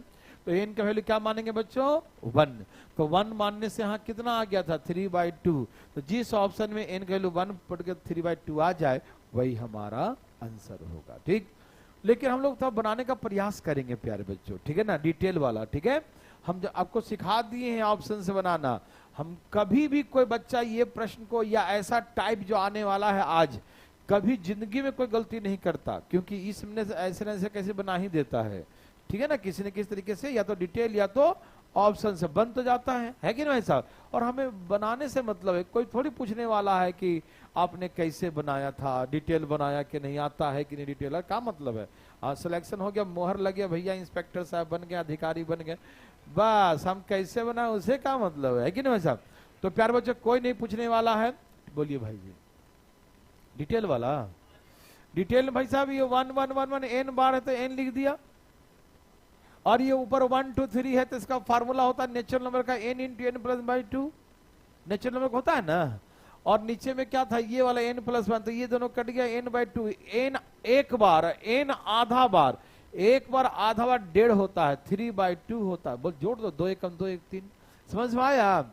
तो एन का वैल्यू क्या मानेंगे बच्चों? 1। तो 1 मानने से यहाँ कितना आ गया था? 3/2। तो जिस ऑप्शन में एन का वैल्यू 1 पुट कर 3/2 आ जाए वही हमारा आंसर होगा, ठीक। लेकिन हम लोग तो बनाने का प्रयास करेंगे प्यारे बच्चों, ठीक है ना, डिटेल वाला, ठीक है। हम जो आपको सिखा दिए हैं ऑप्शन से बनाना, हम कभी भी कोई बच्चा ये प्रश्न को या ऐसा टाइप जो आने वाला है आज, कभी जिंदगी में कोई गलती नहीं करता, क्योंकि इसमें ऐसे न कैसे बना ही देता है, ठीक है ना। किसी न किसी तरीके से या तो डिटेल या तो ऑप्शन से बन तो जाता है कि नहीं साहब? और हमें बनाने से मतलब है, कोई थोड़ी पूछने वाला है कि आपने कैसे बनाया था, डिटेल बनाया कि नहीं, आता है कि नहीं डिटेल, क्या मतलब है? सिलेक्शन हो गया, मोहर लग गया, भैया इंस्पेक्टर साहब बन गया, अधिकारी बन गए, बस हम कैसे बनाए उसे क्या मतलब है कि नहीं भाई साहब? तो प्यार बच्चों कोई नहीं पूछने वाला है, बोलिए भाई जी। डिटेल वाला, डिटेल भाई साहब ये 1 1 1 1 n बार है तो n लिख दिया, और ये ऊपर 1 2 3 है तो इसका फार्मूला होता है नेचुरल नंबर का n into n plus by 2, natural number होता है ना। और नीचे में क्या था? ये वाला n प्लस 1, तो ये दोनों कट गया, n/2, n एक बार, n आधा बार, एक बार आधा बार 1.5 होता है, 3/2 होता है। बोल जोड़ दो, 2 एकम 2 1 3। समझ में आया?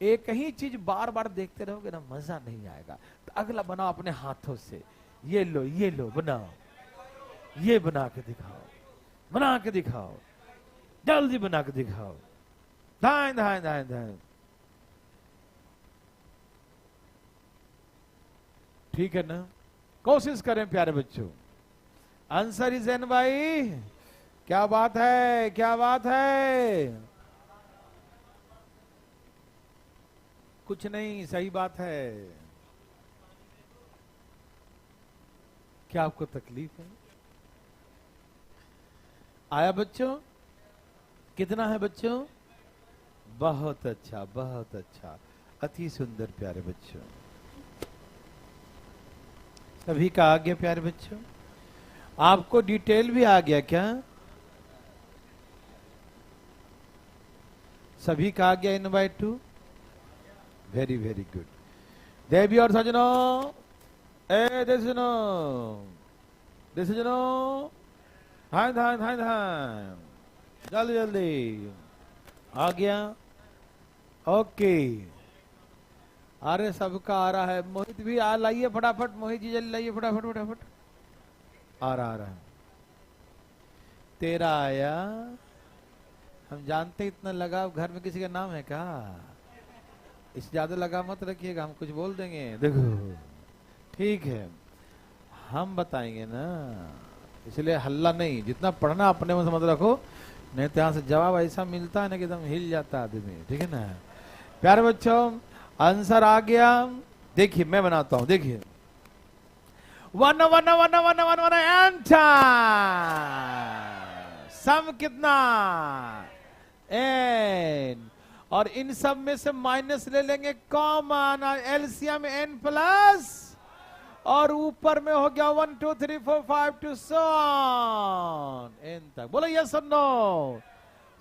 एक ही चीज बार बार देखते रहोगे ना मजा नहीं आएगा। तो अगला बनाओ अपने हाथों से, ये लो बनाओ, ये बना के दिखाओ, बना के दिखाओ, जल्दी बना के दिखाओ, धाए धाए धाए धाए। ठीक है ना? कोशिश करें प्यारे बच्चों। आंसर इज एन बाई, क्या बात है, क्या बात है, कुछ नहीं, सही बात है। क्या आपको तकलीफ है? आया बच्चों? कितना है बच्चों? बहुत अच्छा, बहुत अच्छा, अति सुंदर प्यारे बच्चों। सभी का आ गया प्यारे बच्चों? आपको डिटेल भी आ गया क्या? सभी का आ गया n by 2? Very very good. देवी और सजनों, ए देसनो, देसनो, हाय हाय हाय हाय, जल्दी जल्दी आ गया। ओके, अरे सबका आ रहा है। मोहित भी आ लाइए फटाफट, मोहित जी जल्दी लाइए फटाफट फटाफट। आ रहा है। तेरा आया। हम जानते इतना लगाव घर में किसी का नाम है क्या? इससे ज्यादा लगाव मत रखिएगा, हम कुछ बोल देंगे। देखो ठीक है, हम बताएंगे ना, इसलिए हल्ला नहीं। जितना पढ़ना अपने में समझ रखो, नहीं तो यहाँ से जवाब ऐसा मिलता है ना कि एकदम हिल जाता आदमी। ठीक है ना प्यारे बच्चों? आंसर आ गया। देखिए मैं बनाता हूं, देखिए 1 1 1 1 1 1 एंटर। सम कितना? n। और इन सब में से माइनस ले लेंगे कॉमन, एलसीएम n प्लस, और ऊपर में हो गया 1 2 3 4 5 2 सो ऑन n तक। बोलो यस और नो।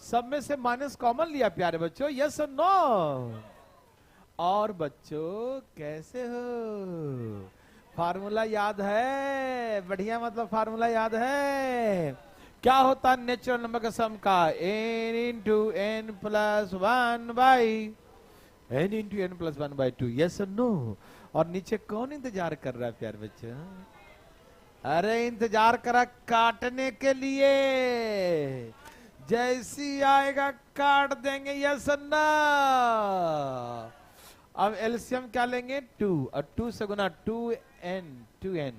सब में से माइनस कॉमन लिया प्यारे बच्चों, यस और नो। और बच्चों कैसे हो? फार्मूला याद है? बढ़िया, मतलब फार्मूला याद है? क्या होता है नेचुरल नंबर का सम का? n into n plus 1 by n into n plus 1 by 2। Yes और नो? और नीचे कौन इंतजार कर रहा है प्यारे बच्चों? अरे इंतजार करा काटने के लिए, जैसी आएगा काट देंगे। यस और नो? अब एलसीएम क्या लेंगे? 2, और 2 से गुना 2n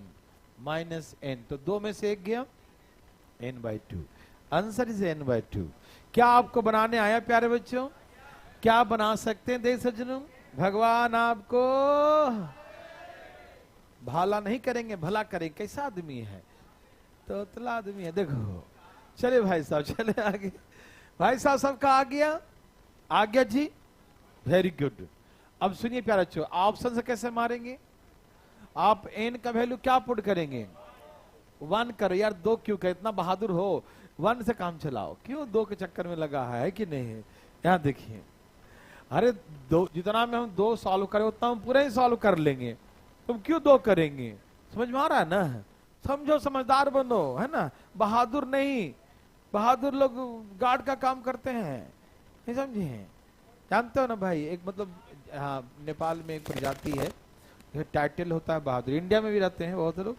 माइनस n, तो 2 में से एक गया n by 2। Answer is n by 2। क्या आपको बनाने आया प्यारे बच्चों? क्या बना सकते हैं? देख सज्जनों, भगवान आपको भला नहीं करेंगे, भला करेंगे। कैसा आदमी है? तो तला आदमी है। देखो चले भाई साहब, चले आगे। भाई साहब सबका आ गया? आ गया जी, वेरी गुड। अब सुनिए प्यारे बच्चों, ऑप्शन से कैसे मारेंगे? आप n का वैल्यू क्या पुट करेंगे? 1 करो। यार 2 क्यों कर, इतना बहादुर हो, 1 से काम चलाओ। क्यों 2 के चक्कर में लगा है कि नहीं? यहाँ देखिए, अरे 2 जितना में हम 2 सॉल्व करें उतना हम पूरा ही सॉल्व कर लेंगे, तुम क्यों 2 करेंगे? समझ में आ रहा है ना? समझो, समझदार बनो, है ना? बहादुर नहीं, बहादुर लोग गार्ड का काम करते हैं, नहीं समझे? जानते हो ना भाई, एक मतलब हाँ, नेपाल में एक प्रजाति है, टाइटल होता है बहादुर। इंडिया में भी रहते हैं बहुत लोग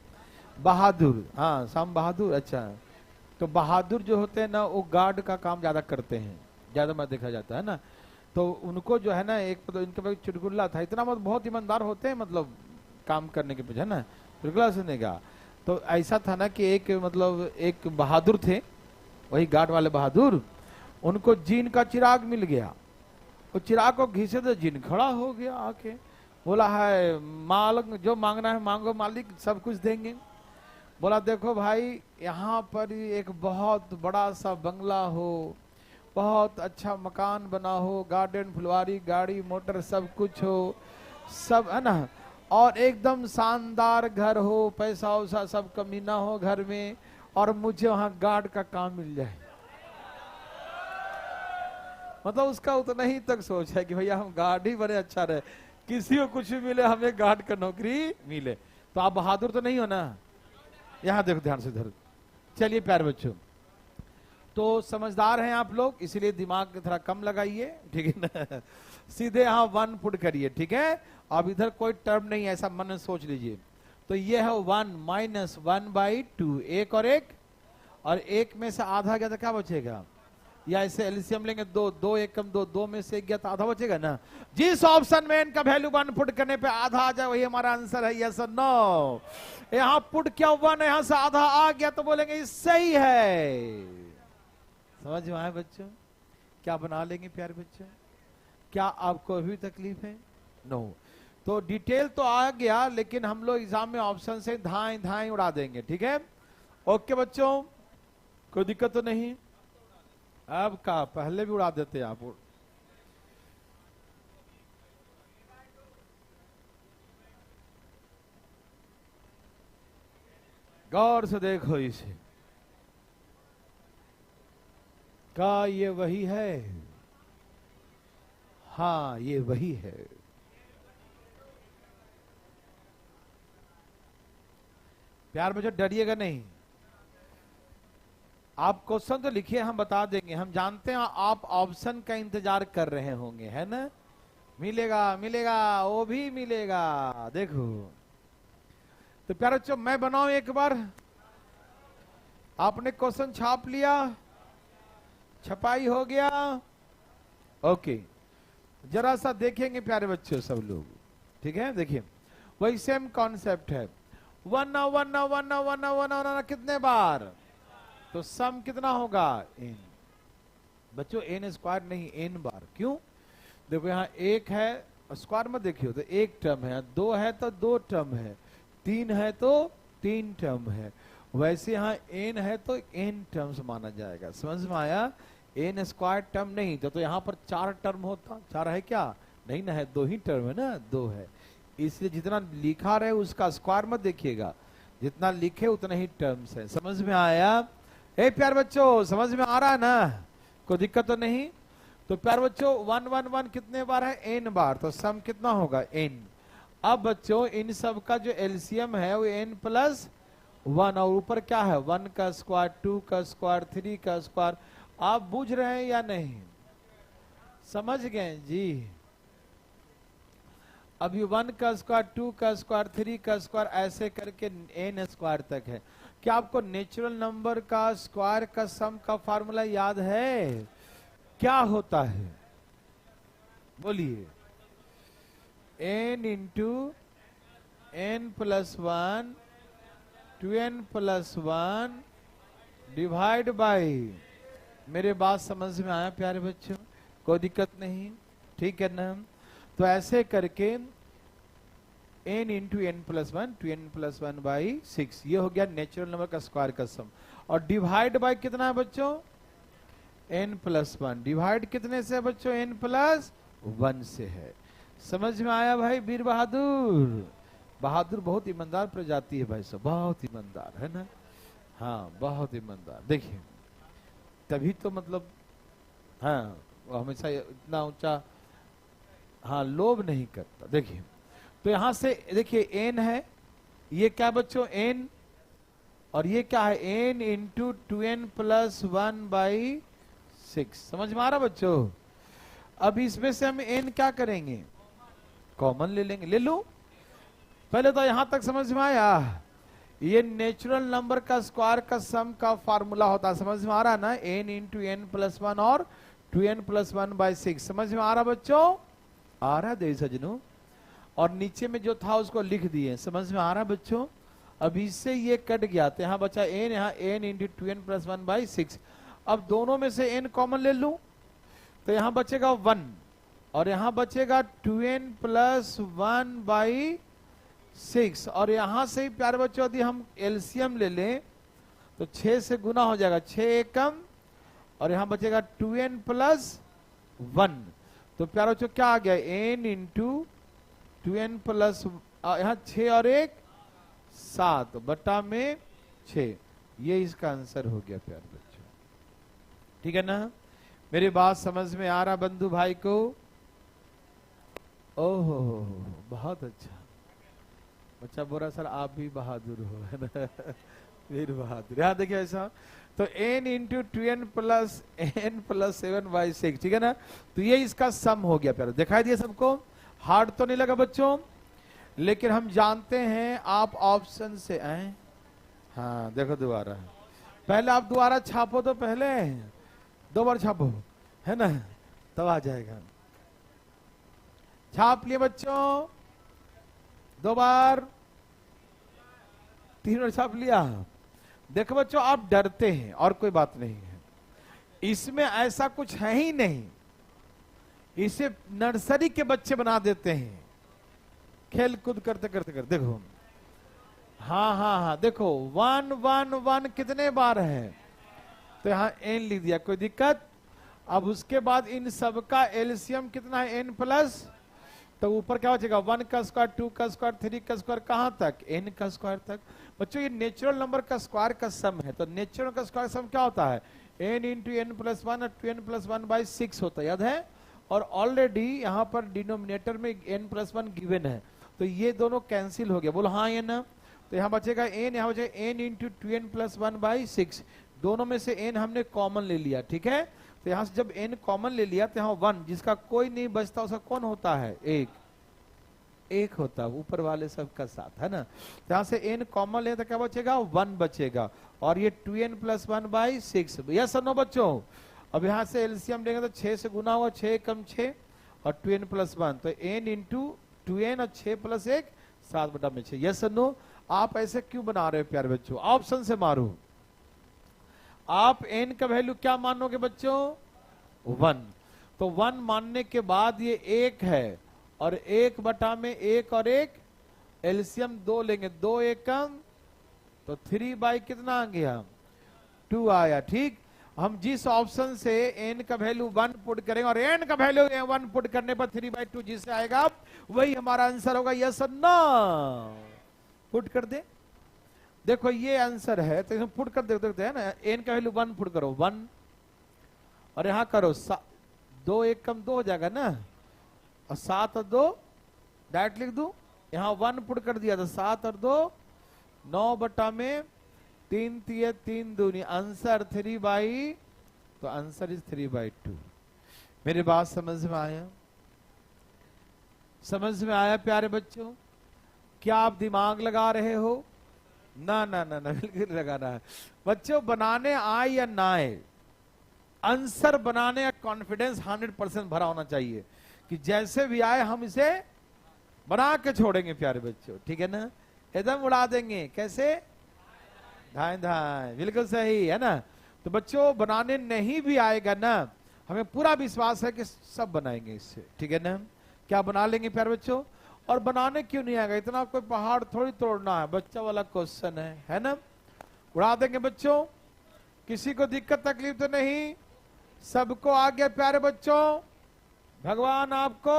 बहादुर। हाँ, शाम बहादुर। अच्छा, तो बहादुर जो होते हैं ना, वो गार्ड का काम ज्यादा करते हैं, ज्यादा मत देखा जाता है ना। तो उनको जो है ना, एक मतलब इनके पास चुटकुल्ला था, इतना मतलब बहुत ईमानदार होते हैं, मतलब काम करने के पीछे, है ना, चुटकुल्ला सुनने का। तो ऐसा था ना कि एक मतलब एक बहादुर थे, वही गार्ड वाले बहादुर, उनको जीन का चिराग मिल गया। वो चिराग को घिसे तो जीन खड़ा हो गया आके, बोला है मालिक जो मांगना है मांगो, मालिक सब कुछ देंगे। बोला देखो भाई, यहाँ पर एक बहुत बड़ा सा बंगला हो, बहुत अच्छा मकान बना हो, गार्डन फुलवारी गाड़ी मोटर सब कुछ हो, सब है ना, और एकदम शानदार घर हो, पैसा वैसा सब कमी ना हो घर में, और मुझे वहां गार्ड का काम मिल जाए। मतलब उसका उतना ही तक सोच है कि भैया हम गार्ड ही बने, अच्छा रहे, किसी को कुछ भी मिले, हमें गार्ड का नौकरी मिले। तो आप बहादुर तो नहीं हो ना? यहां देखो ध्यान से इधर। चलिए प्यारे बच्चों, तो समझदार हैं आप लोग, इसीलिए दिमाग थोड़ा कम लगाइए, ठीक है ना? सीधे यहाँ 1 पुट करिए, ठीक है? अब इधर कोई टर्म नहीं, ऐसा मन में सोच लीजिए। तो ये है 1 माइनस 1 बाई 2, एक और एक, और एक में से आधा गया तो क्या बचेगा? या ऐसे एलसीएम लेंगे, दो दो एक कम दो, दो में से एक गया तो आधा बचेगा ना। जिस ऑप्शन में n का वैल्यू 1 पुट करने पे आधा आ जाए वही हमारा आंसर है, यस और नो। यहां पुट किया 1, यहां से आधा आ गया तो बोलेंगे ये सही है। समझ में आए बच्चों? क्या बना लेंगे प्यारे बच्चों? क्या आपको अभी तकलीफ है? नो। तो डिटेल तो आ गया, लेकिन हम लोग एग्जाम में ऑप्शन से धाएं धाएं उड़ा देंगे, ठीक है? ओके बच्चों, कोई दिक्कत तो नहीं? अब का पहले भी उड़ा देते आप। गौर से देखो इसे, क्या ये वही है? हाँ ये वही है। प्यार बच्चों डरिएगा नहीं, आप क्वेश्चन तो लिखिए, हम बता देंगे। हम जानते हैं आप ऑप्शन का इंतजार कर रहे होंगे, है ना? मिलेगा मिलेगा, वो भी मिलेगा। देखो तो प्यारे बच्चों मैं बनाऊं एक बार, आपने क्वेश्चन छाप लिया, छपाई हो गया, ओके। जरा सा देखेंगे प्यारे बच्चों सब लोग, ठीक है? देखिए वही सेम कॉन्सेप्ट है। 1 1 1 1 1 कितने बार? तो सम कितना होगा? n। बच्चों n स्क्वायर नहीं, n बार। क्यों? देखो यहाँ एक है, स्क्वायर मत देखियो, तो एक टर्म है, दो है तो दो टर्म है, तीन है तो तीन टर्म है। वैसे यहाँ n है तो n टर्म्स माना जाएगा। समझ में आया? n स्क्वायर टर्म नहीं तो यहाँ पर 4 टर्म होता। 4 है क्या? नहीं ना, है 2 ही टर्म है ना, 2 है। इसलिए जितना लिखा रहे उसका स्क्वायर मत देखिएगा, जितना लिखे उतना ही टर्म्स है। समझ में आया? ए प्यार बच्चों समझ में आ रहा है ना? कोई दिक्कत तो नहीं? तो प्यार बच्चों 1 1 1 कितने बार है? n बार। तो सम कितना होगा? n। अब बच्चों इन सब का जो एलसीएम है वो n प्लस 1, और ऊपर क्या है? 1 का स्क्वायर, 2 का स्क्वायर, 3 का स्क्वायर। आप बुझ रहे हैं या नहीं? समझ गए जी? अभी 1 का स्क्वायर, 2 का स्क्वायर, 3 का स्क्वायर, ऐसे करके n स्क्वायर तक है। क्या आपको नेचुरल नंबर का स्क्वायर का सम का फार्मूला याद है? क्या होता है? बोलिए। n into n plus 1 2n plus 1 divide by. मेरे बात समझ में आया प्यारे बच्चों? कोई दिक्कत नहीं, ठीक है ना? तो ऐसे करके n into n plus 1 2n plus 1 by 6, ये हो गया नेचुरल नंबर का स्क्वायर का सम। और डिवाइड बाय कितना है बच्चों? n plus 1। डिवाइड कितने से है बच्चों? n प्लस 1 से है। समझ में आया भाई वीर बहादुर? बहादुर बहुत ईमानदार प्रजाति है भाई साहब, बहुत ईमानदार है ना? हाँ बहुत ईमानदार। देखिए तभी तो मतलब, हाँ वो हमेशा इतना ऊंचा, हाँ लोभ नहीं करता। देखिए तो यहां से देखिए n है, ये क्या बच्चों? n, और ये क्या है? n into 2n plus 1 by 6। समझ में आ रहा बच्चों? अब इसमें से हम n क्या करेंगे? कॉमन ले लेंगे। ले लो पहले तो यहां तक समझ में आया? ये नेचुरल नंबर का स्क्वायर का सम का फार्मूला होता है। समझ में आ रहा है ना? n इंटू n प्लस 1 और 2n प्लस 1 बाई 6। समझ में आ रहा बच्चों? आ रहा देवी सजनों? और नीचे में जो था उसको लिख दिए। समझ में आ रहा बच्चों? अब इससे ये कट गया तो यहाँ बचा n, यहाँ n into 2n plus 1 by 6। अब दोनों में से n कॉमन ले लूं तो यहाँ बचेगा 1, और यहाँ बचेगा 2n प्लस 1 बाई 6। और यहाँ से ही प्यारे बच्चों यदि हम एलसीएम ले लें तो 6 से गुना हो जाएगा, 6 एक कम, और यहाँ बचेगा 2n प्लस 1। तो प्यारे बच्चों क्या आ गया? n इंटू 2n प्लस, यहाँ 6 और 1 7 बटा में 6। ये इसका आंसर हो गया प्यारे बच्चों, ठीक है ना? मेरी बात समझ में आ रहा बंधु भाई को? ओहो बहुत अच्छा बच्चा बोल रहा सर आप भी बहादुर हो, है ना? वीर बहादुर। यहाँ देखिए ऐसा, तो n into 2n plus n plus 7 by 6, ठीक है ना? तो ये इसका सम हो गया प्यारे। दिखाई दिया सबको? हार्ड तो नहीं लगा बच्चों? लेकिन हम जानते हैं आप ऑप्शन से आए। हाँ देखो दोबारा, पहले आप दोबारा छापो तो पहले 2 बार छापो, है ना, तब आ जाएगा। छाप लिए बच्चों, 2 बार, 3 बार छाप लिया। देखो बच्चों, आप डरते हैं और कोई बात नहीं है, इसमें ऐसा कुछ है ही नहीं। इसे नर्सरी के बच्चे बना देते हैं खेल कूद करते करते करते। देखो, हाँ हाँ हाँ, देखो 1 1 1 कितने बार है, तो यहां n लिख दिया, कोई दिक्कत। अब उसके बाद इन सब का एलसीएम कितना है, n प्लस, तो ऊपर क्या बचेगा, 1 का स्क्वायर, 2 का स्क्वायर, 3 का स्क्वायर, कहां तक, n का स्क्वायर तक। बच्चों ये नेचुरल नंबर का स्क्वायर का सम है, तो नेचुरल का स्क्वायर सम क्या होता है, n इंटू एन प्लस 1 और 2n प्लस 1 बाई 6 होता है, याद है। और ऑलरेडी यहाँ पर डिनोमिनेटर में n प्लस 1 गिवन है, तो ये दोनों कैंसिल हो गया, बोलो हाँ या ना। तो यहाँ बचेगा n, यहाँ बचेगा n into 2n plus 1 by 6, दोनों में से n हमने कॉमन ले लिया, ठीक है। तो यहाँ से जब n कॉमन ले लिया तो यहाँ 1, जिसका कोई नहीं बचता उसका कौन होता है, एक होता है, ऊपर वाले सबका साथ, है ना। तो यहाँ से n कॉमन ले तो क्या बचेगा, 1 बचेगा, और ये 2n प्लस 1 बाई 6, यस और नो बच्चों। अब यहाँ से एलसीएम लेंगे तो 6 से गुना हुआ, 6 कम 6 और 2n प्लस 1, तो n इंटू 2n और 6 प्लस 1, 7 बटा में 6, यस और नो। आप ऐसे क्यों बना रहे हो प्यारे बच्चों, ऑप्शन से मारो। आप n का वैल्यू क्या मानोगे बच्चों, 1, तो 1 मानने के बाद ये 1 है, और 1 बटा में 1 और 1 एलसीएम 2 लेंगे, 2 1 कम, तो 3 बाई कितना आ गया, 2 आया, ठीक। हम जिस ऑप्शन से n का वैल्यू 1 पुट करेंगे और n का वैल्यू 1 पुट करने पर 3/2 जिससे आएगा वही हमारा आंसर होगा, यस और नो। पुट कर दे, देखो ये आंसर है, तो इसमें पुट कर देते हैं ना, n का वैल्यू 1 पुट करो 1, और यहां करो 2 1 कम 2 हो जाएगा ना, और 7 और 2 डायरेक्ट लिख दू, यहां 1 पुट कर दिया तो 7 और 2 9 बटा में 3 3 3 दूनी, आंसर 3 बाई, तो आंसर इज 3/2। मेरी बात समझ में आया, समझ में आया प्यारे बच्चों। क्या आप दिमाग लगा रहे हो, ना ना ना ना, बिल्कुल लगाना है बच्चों। बनाने आए या ना आए, आंसर बनाने का कॉन्फिडेंस 100% भरा होना चाहिए कि जैसे भी आए हम इसे बना के छोड़ेंगे प्यारे बच्चों, ठीक है ना, एकदम उड़ा देंगे, कैसे, धाए धाए, बिल्कुल सही है ना। तो बच्चों बनाने नहीं भी आएगा ना, हमें पूरा विश्वास है कि सब बनाएंगे इससे, ठीक है ना, क्या बना लेंगे प्यारे बच्चों। और बनाने क्यों नहीं आएगा, इतना कोई पहाड़ थोड़ी तोड़ना है, बच्चा वाला क्वेश्चन है ना, उड़ा देंगे बच्चों, किसी को दिक्कत तकलीफ तो नहीं, सबको आ गया प्यारे बच्चों, भगवान आपको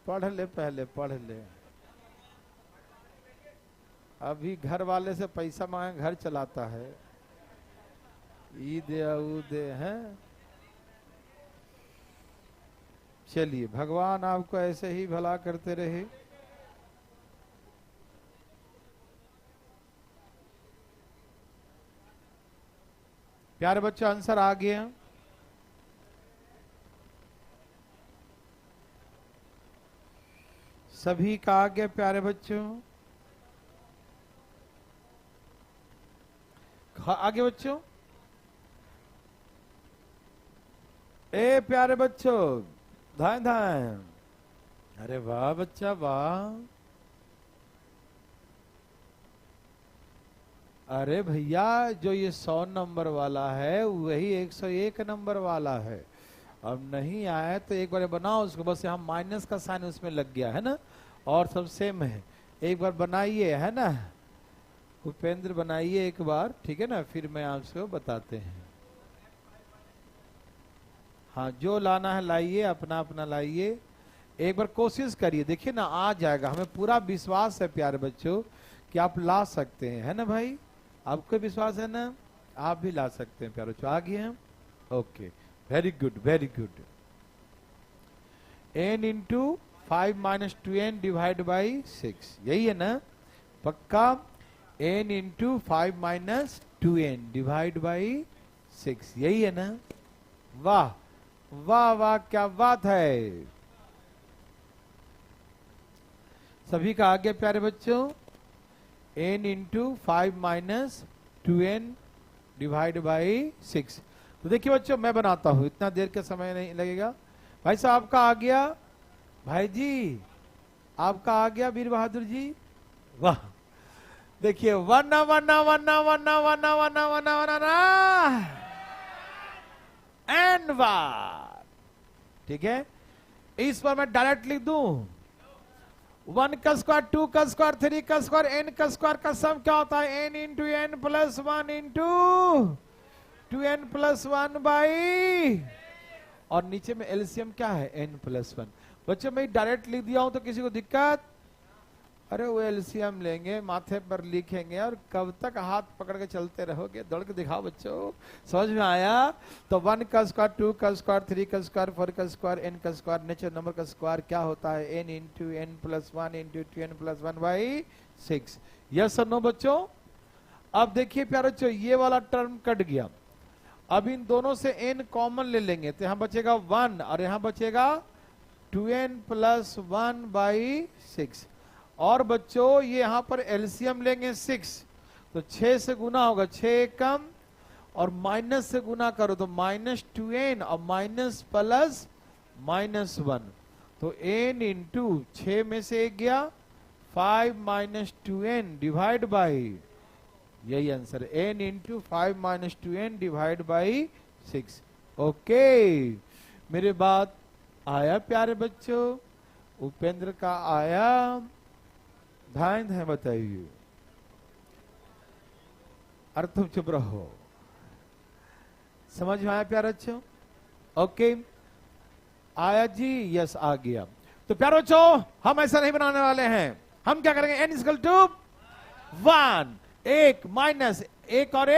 पढ़ ले, पहले पढ़ ले, अभी घर वाले से पैसा मांगे घर चलाता है, ईद ऊद है। चलिए भगवान आपको ऐसे ही भला करते रहे। प्यारे बच्चों आंसर आ गया, सभी का आ गया प्यारे बच्चों, आगे बच्चों, ए प्यारे बच्चों, धाए धाए, अरे वाह बच्चा वाह, अरे भैया जो ये 100 नंबर वाला है वही 101 नंबर वाला है, अब नहीं आया तो एक बार बनाओ उसको, बस यहाँ माइनस का साइन उसमें लग गया है ना, और सब सेम है, एक बार बनाइए, है ना उपेंद्र, बनाइए एक बार, ठीक है ना, फिर मैं आपसे बताते हैं। हाँ जो लाना है लाइए, अपना अपना लाइए, एक बार कोशिश करिए, देखिए ना आ जाएगा, हमें पूरा विश्वास है प्यारे बच्चों कि आप ला सकते हैं, है ना भाई, आपको विश्वास है ना, आप भी ला सकते हैं प्यारे बच्चों, आ गए हैं, okay, very good very good. n into 5 minus 2n divide by 6, यही है ना पक्का, n into 5 minus 2n divide by 6, यही है ना, वाह वाह वाह क्या बात है, सभी का आगे प्यारे बच्चों, n into 5 minus 2n divide by 6। तो देखिए बच्चों मैं बनाता हूं, इतना देर का समय नहीं लगेगा। भाई साहब आपका आ गया, भाई जी आपका आ गया वीर बहादुर जी, वाह। देखिए वन्ना वन्ना वन्ना वन्ना वन्ना वन्ना वन्ना वन्ना एन बार, ठीक है। इस पर मैं डायरेक्ट लिख दूं 1 का स्क्वायर 2 का स्क्वायर 3 का स्क्वायर n का स्क्वायर का सम क्या होता है n into n plus 1 into 2n plus 1 by, और नीचे में एलसीएम क्या है n प्लस 1। बच्चों मैं डायरेक्ट लिख दिया हूं तो किसी को दिक्कत? अरे वो एलसीएम लेंगे माथे पर लिखेंगे और कब तक हाथ पकड़ के चलते रहोगे, दौड़ के दिखाओ बच्चों। समझ में आया? तो 1 का स्क्वायर 2 का स्क्वायर 3 का स्क्वायर 4 का स्क्वायर n का स्क्वायर नेचुरल नंबर का स्क्वायर क्या होता है n into n plus 1 into 2n plus 1 by 6। Yes और नो बच्चों? अब देखिए प्यारे बच्चों ये वाला टर्म कट गया, अब इन दोनों से n कॉमन ले लेंगे तो यहां बचेगा 1 और यहां बचेगा 2n प्लस 1 बाई 6। और बच्चों ये यहां पर एलसीएम लेंगे 6 तो 6 से गुना होगा 6 कम और माइनस से गुना करो तो माइनस 2n और माइनस प्लस माइनस 1 तो n इंटू 6 में से एक गया 5 माइनस 2n डिवाइड बाई, यही answer n into 5 minus 2n divide by 6। Okay मेरे बात आया प्यारे बच्चों? उपेंद्र का आया? ध्यान है बताइए, अरे तुम चुप रहो। समझ में आया प्यारे बच्चों? ओके आया जी, यस आ गया। तो प्यारे बच्चों हम ऐसा नहीं बनाने वाले हैं, हम क्या करेंगे n इक्वल टू 1, एक माइनस एक और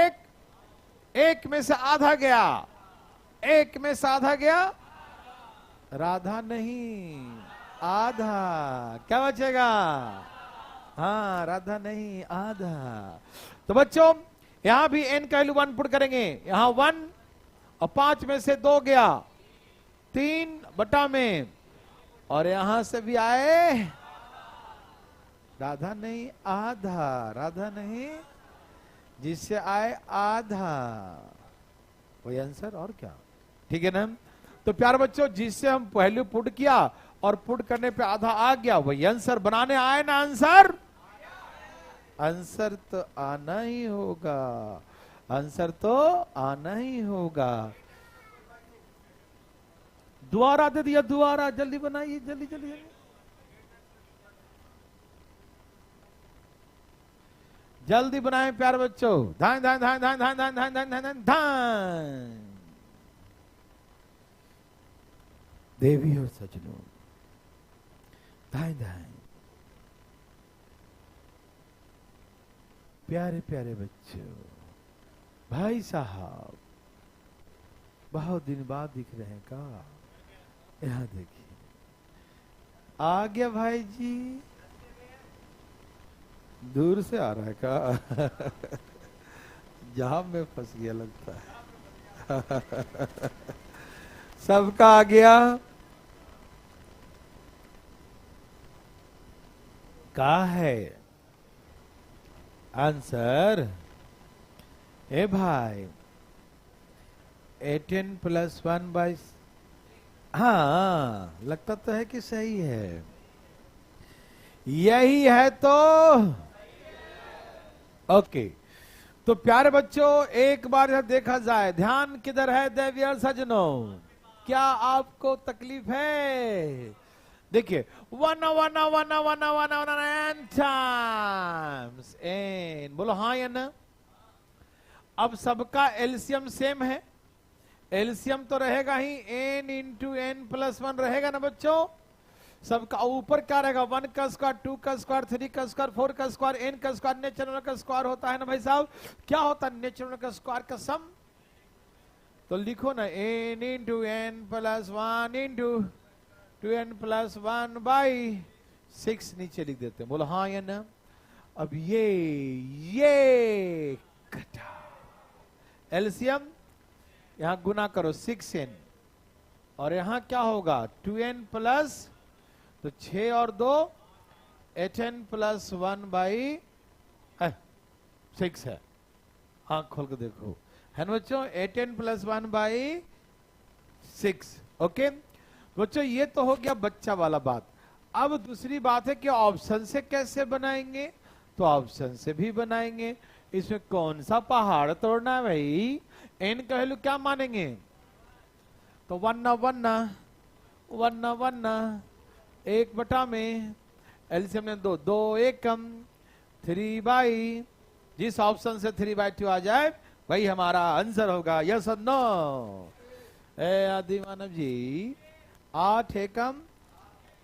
एक में से आधा गया, एक में से आधा गया, राधा नहीं आधा, क्या बचेगा? हाँ राधा नहीं आधा। तो बच्चों यहां भी n का वैल्यू 1 पुट करेंगे, यहां 1 और 5 में से 2 गया 3 बटा में, और यहां से भी आए राधा नहीं आधा, राधा नहीं, जिससे आए आधा वही आंसर, और क्या? ठीक है ना? तो प्यारे बच्चों जिससे हम वैल्यू पुट किया और पुट करने पे आधा आ गया वही आंसर, बनाने आए ना आंसर? आंसर तो आना ही होगा, आंसर तो आना ही होगा। दोबारा दे दिया, दोबारा जल्दी बनाइए, जल्दी जल्दी जल्दी बनाए प्यारे बच्चों। धान धान धान धान धान धान धान धान धान धान। देवी और सजनों धान धान, प्यारे प्यारे बच्चों, भाई साहब बहुत दिन बाद दिख रहे हैं का? यहां देखिए आ गया भाई जी, दूर से आ रहा है का? जाम में फंस गया लगता है। सबका आ गया, का है आंसर? ए भाई 18 प्लस 1 बाई, हाँ लगता तो है कि सही है, यही है तो ओके। तो प्यारे बच्चों एक बार यह देखा जाए, ध्यान किधर है देवी और सजनों? क्या आपको तकलीफ है? देखिए one one one one one one times n, बोलो हाँ या ना? अब सबका एलसीएम सेम है, एलसीएम तो रहेगा ही n इंटू एन प्लस 1 रहेगा ना बच्चों? सबका ऊपर क्या रहेगा? 1 का स्क्वायर 2 का स्क्वायर 3 का स्क्वायर 4 का स्क्वायर n का स्क्वायर नेचुरल का स्क्वायर होता है ना भाई साहब? क्या होता है नेचुरल का स्क्वायर का सम? तो लिखो ना n into n plus 1 into 2n plus 1 by 6 नीचे लिख देते हैं, बोलो हाँ या ना? अब ये कटा एलसीएम यहां गुना करो 6n और यहां क्या होगा 2n प्लस, तो 6 और 2 8n प्लस 1 बाई 6 है। आंख खोल के देखो है ना बच्चों, 8n + 1/6। ओके बच्चों, ये तो हो गया बच्चा वाला बात। अब दूसरी बात है कि ऑप्शन से कैसे बनाएंगे, तो ऑप्शन से भी बनाएंगे। इसमें कौन सा पहाड़ तोड़ना है भाई, n का वैल्यू क्या मानेंगे, तो 1 1 बटा में एलसीएम ने 2 2 एकम 3/, जिस ऑप्शन से 3/2 आ जाए वही हमारा आंसर होगा। यस और नो? आदि मानव जी 8 एकम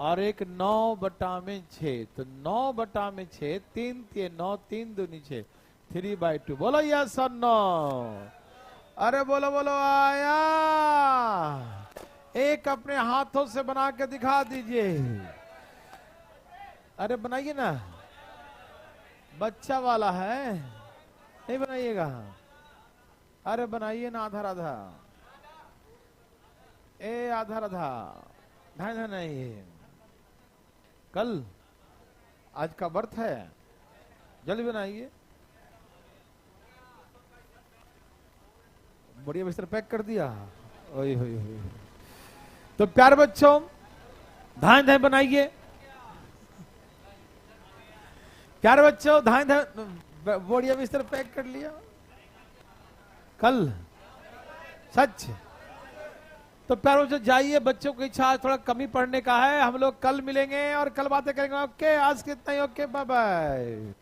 और एक 9 बटा में 6, तो 9 बटा में 6, 3 3 9, 3 दूनी 6, 3/2। बोलो यस और नो? अरे बोलो बोलो आया। एक अपने हाथों से बना के दिखा दीजिए। अरे बनाइए ना, बच्चा वाला है, नहीं बनाइएगा? अरे बनाइए ना, आधा आधा, आधा आधा, ढाई नहीं। कल आज का व्रत है, जल्दी बनाइए। बढ़िया बिस्तर पैक कर दिया। ओए होए होए। तो प्यार बच्चों, धान धान बनाइए। प्यार बच्चों, धान धान, बढ़िया बिस्तर पैक कर लिया। कल सच तो प्यार बच्चों जाइए, बच्चों की इच्छा थोड़ा कमी पड़ने का है। हम लोग कल मिलेंगे और कल बातें करेंगे। ओके, आज कितना ही। Okay, bye bye.